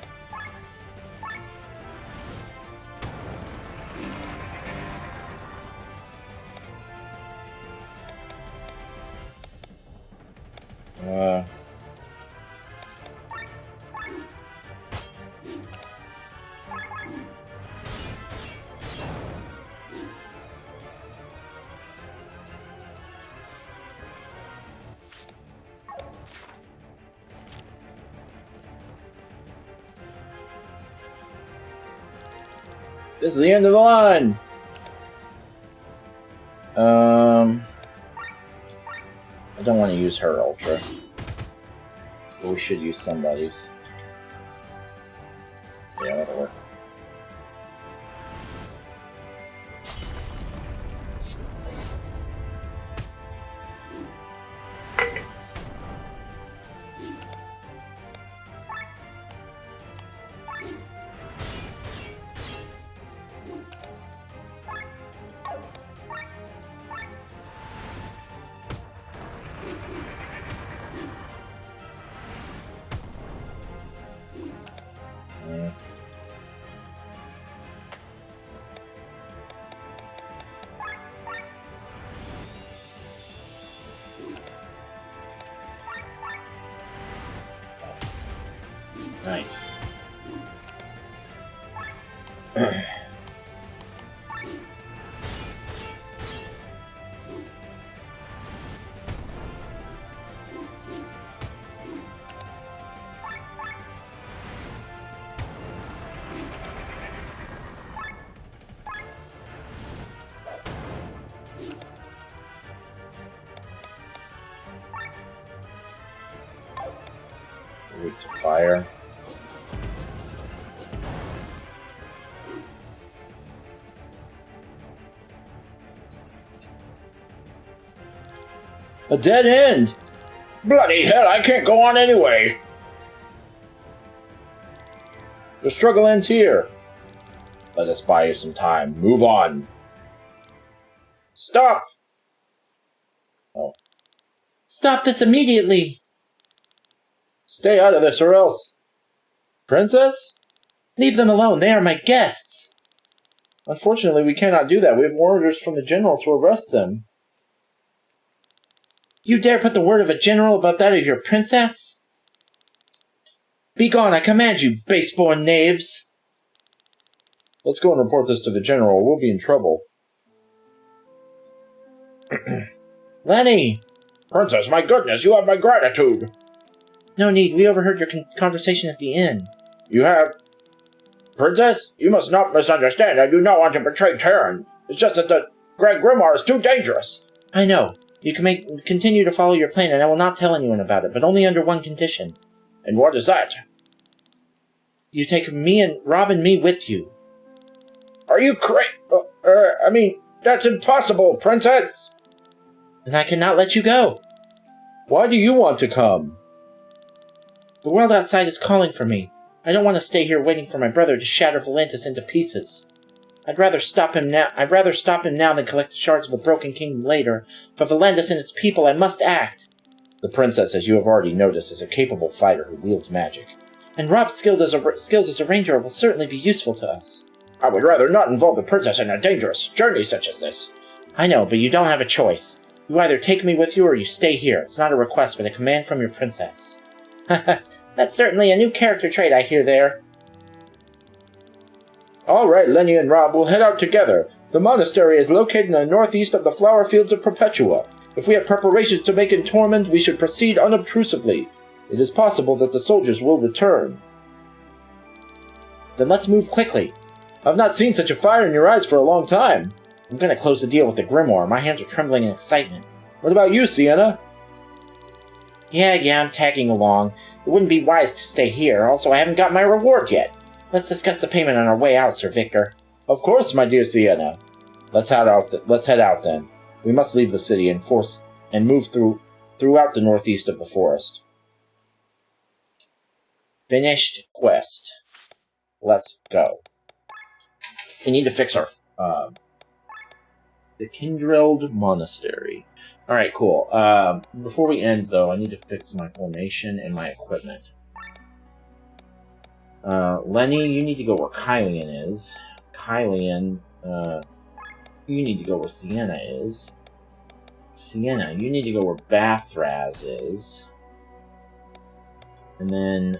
This is the end of the line! I don't want to use her Ultra. But we should use somebody's. Yeah, that'll work. Nice. weak to fire. A dead end! Bloody hell, I can't go on anyway! The struggle ends here. Let us buy you some time. Move on. Stop! Oh. Stop this immediately! Stay out of this or else. Princess? Leave them alone, they are my guests! Unfortunately, we cannot do that. We have orders from the general to arrest them. You dare put the word of a general above that of your princess? Begone, I command you, base-born knaves! Let's go and report this to the general. We'll be in trouble. Lenny! Princess, my goodness, you have my gratitude! No need, we overheard your conversation at the inn. You have... Princess, you must not misunderstand. I do not want to betray Terran. It's just that the Grand Grimoire is too dangerous. I know. You can continue to follow your plan, and I will not tell anyone about it, but only under one condition. And what is that? You take Rob and me with you. Are you that's impossible, Princess! Then I cannot let you go. Why do you want to come? The world outside is calling for me. I don't want to stay here waiting for my brother to shatter Volantis into pieces. I'd rather stop him now than collect the shards of a broken kingdom later. For Volantis and its people, I must act. The princess, as you have already noticed, is a capable fighter who wields magic. And Rob's skills as a ranger will certainly be useful to us. I would rather not involve the princess in a dangerous journey such as this. I know, but you don't have a choice. You either take me with you or you stay here. It's not a request, but a command from your princess. That's certainly a new character trait I hear there. All right, Lenny and Rob will head out together. The monastery is located in the northeast of the flower fields of Perpetua. If we have preparations to make in Tormund, we should proceed unobtrusively. It is possible that the soldiers will return. Then let's move quickly. I've not seen such a fire in your eyes for a long time. I'm going to close the deal with the Grimoire. My hands are trembling in excitement. What about you, Sienna? Yeah, I'm tagging along. It wouldn't be wise to stay here. Also, I haven't got my reward yet. Let's discuss the payment on our way out, Sir Victor. Of course, my dear Sienna. Let's head out then. We must leave the city and move throughout the northeast of the forest. Finished quest. Let's go. We need to fix our the Kindreld Monastery. Alright, cool. Before we end, though, I need to fix my formation and my equipment. Lenny, you need to go where Kylian is. Kylian, you need to go where Sienna is. Sienna, you need to go where Bathraz is. And then,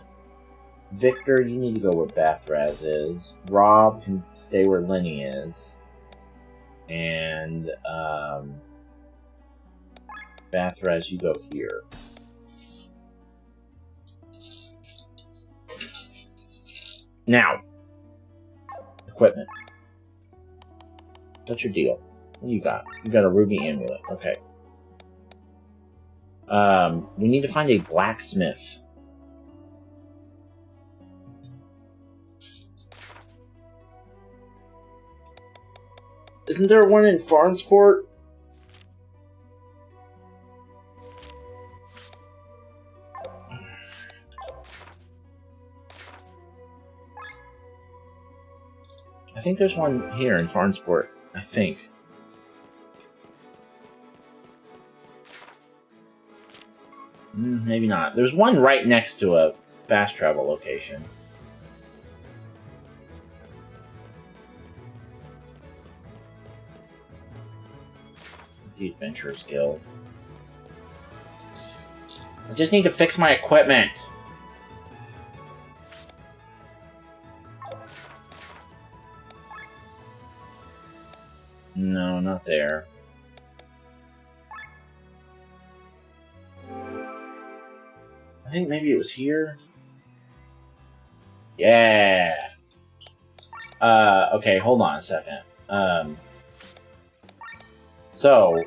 Victor, you need to go where Bathraz is. Rob can stay where Lenny is. And, Bathraz, you go here. Now, equipment. What's your deal? What do you got? You got a ruby amulet. Okay. We need to find a blacksmith. Isn't there one in Farnsport? I think there's one here in Farnsport. I think. Maybe not. There's one right next to a fast travel location. It's the Adventurers Guild. I just need to fix my equipment. No, not there. I think maybe it was here. Yeah. Okay, hold on a second. So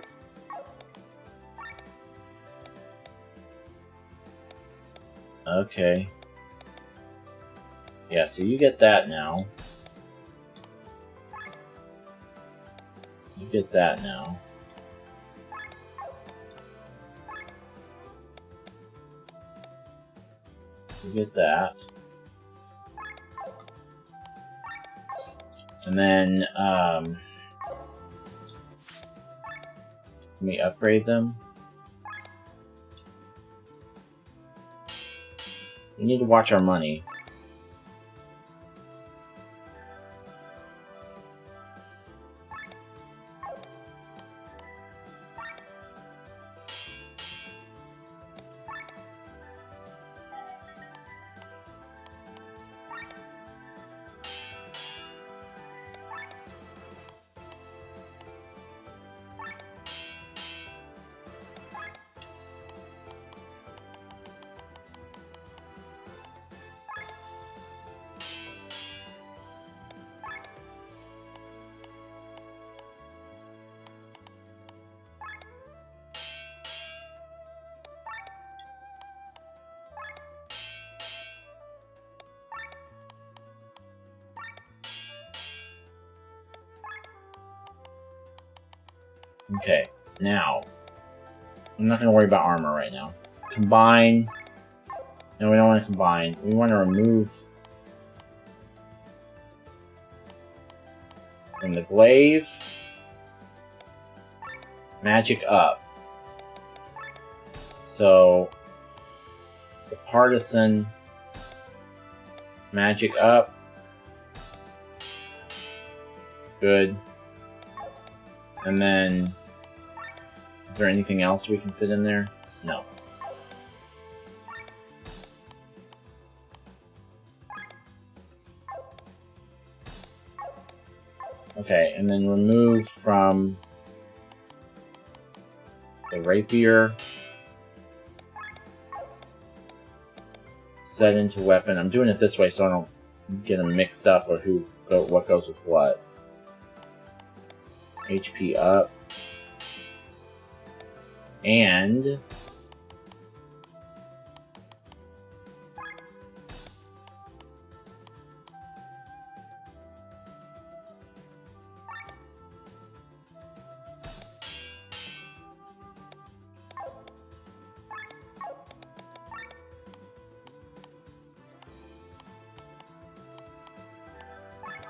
Okay. Yeah, so you get that now. You get that now. You get that. And then, let me upgrade them. We need to watch our money. Okay, now, I'm not going to worry about armor right now. Combine. No, we don't want to combine. We want to remove from the glaive. Magic up. So, the partisan. Magic up. Good. And then, is there anything else we can fit in there? No. Okay, and then remove from the rapier. Set into weapon. I'm doing it this way so I don't get them mixed up or what goes with what. HP up. And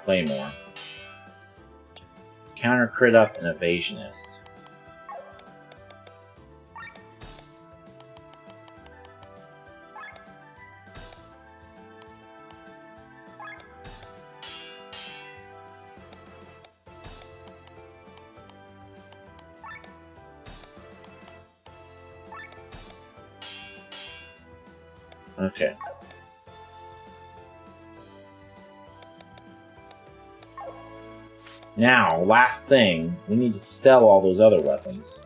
Claymore. Counter crit up and evasionist. Okay. Now, last thing, we need to sell all those other weapons.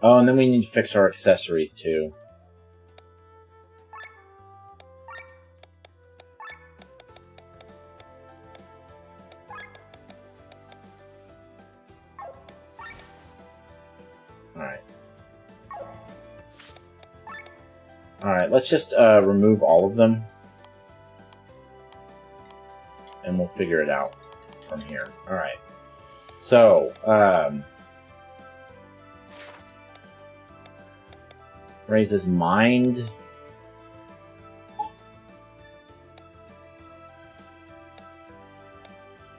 Oh, and then we need to fix our accessories too. Alright, let's just remove all of them. And we'll figure it out from here. Alright. So, raises mind.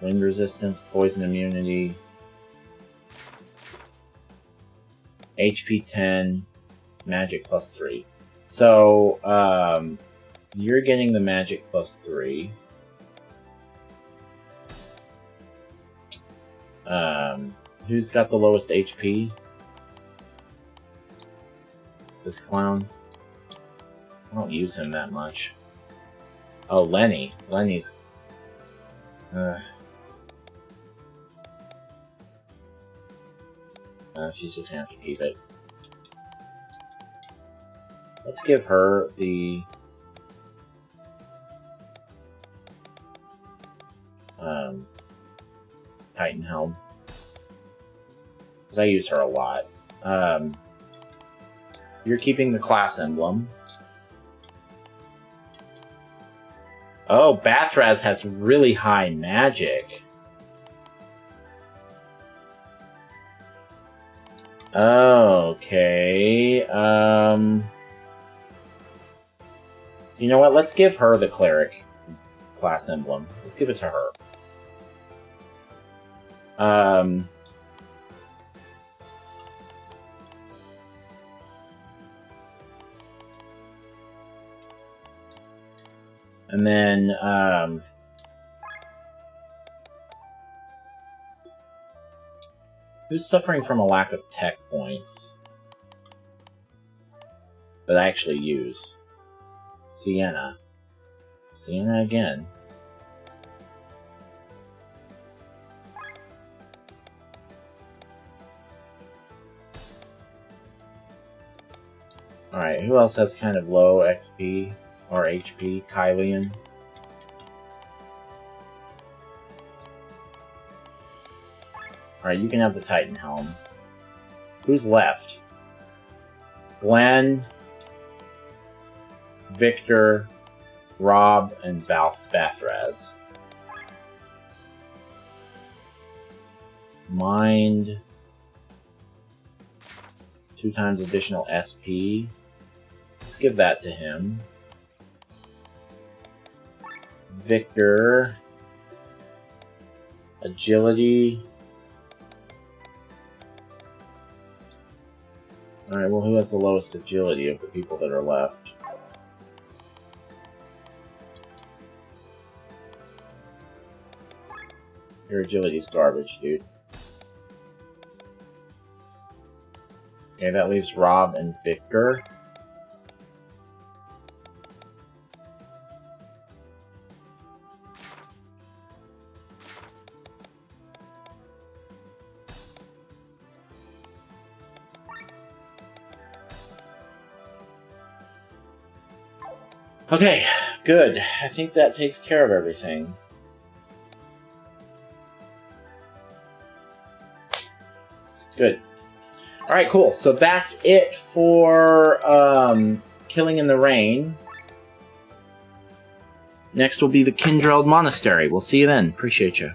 Wind resistance, poison immunity. HP 10, magic plus 3. So, you're getting the magic plus 3. Who's got the lowest HP? This clown? I don't use him that much. Oh, Lenny. Lenny's... she's just gonna have to keep it. Let's give her the... Titan Helm. because I use her a lot. You're keeping the class emblem. Oh, Bathraz has really high magic. Okay. You know what? Let's give her the cleric class emblem. Let's give it to her. And then, who's suffering from a lack of tech points that I actually use? Sienna. Sienna again. Alright, who else has kind of low XP or HP? Kylian. Alright, you can have the Titan Helm. Who's left? Glenn, Victor, Rob, and Bathraz. Mind. 2 times additional SP. Let's give that to him. Victor. Agility. Alright, well, who has the lowest agility of the people that are left? Your agility's garbage, dude. Okay, that leaves Rob and Victor. Okay, good. I think that takes care of everything. Good. Alright, cool. So that's it for Killing in the Rain. Next will be the Kindreld Monastery. We'll see you then. Appreciate you.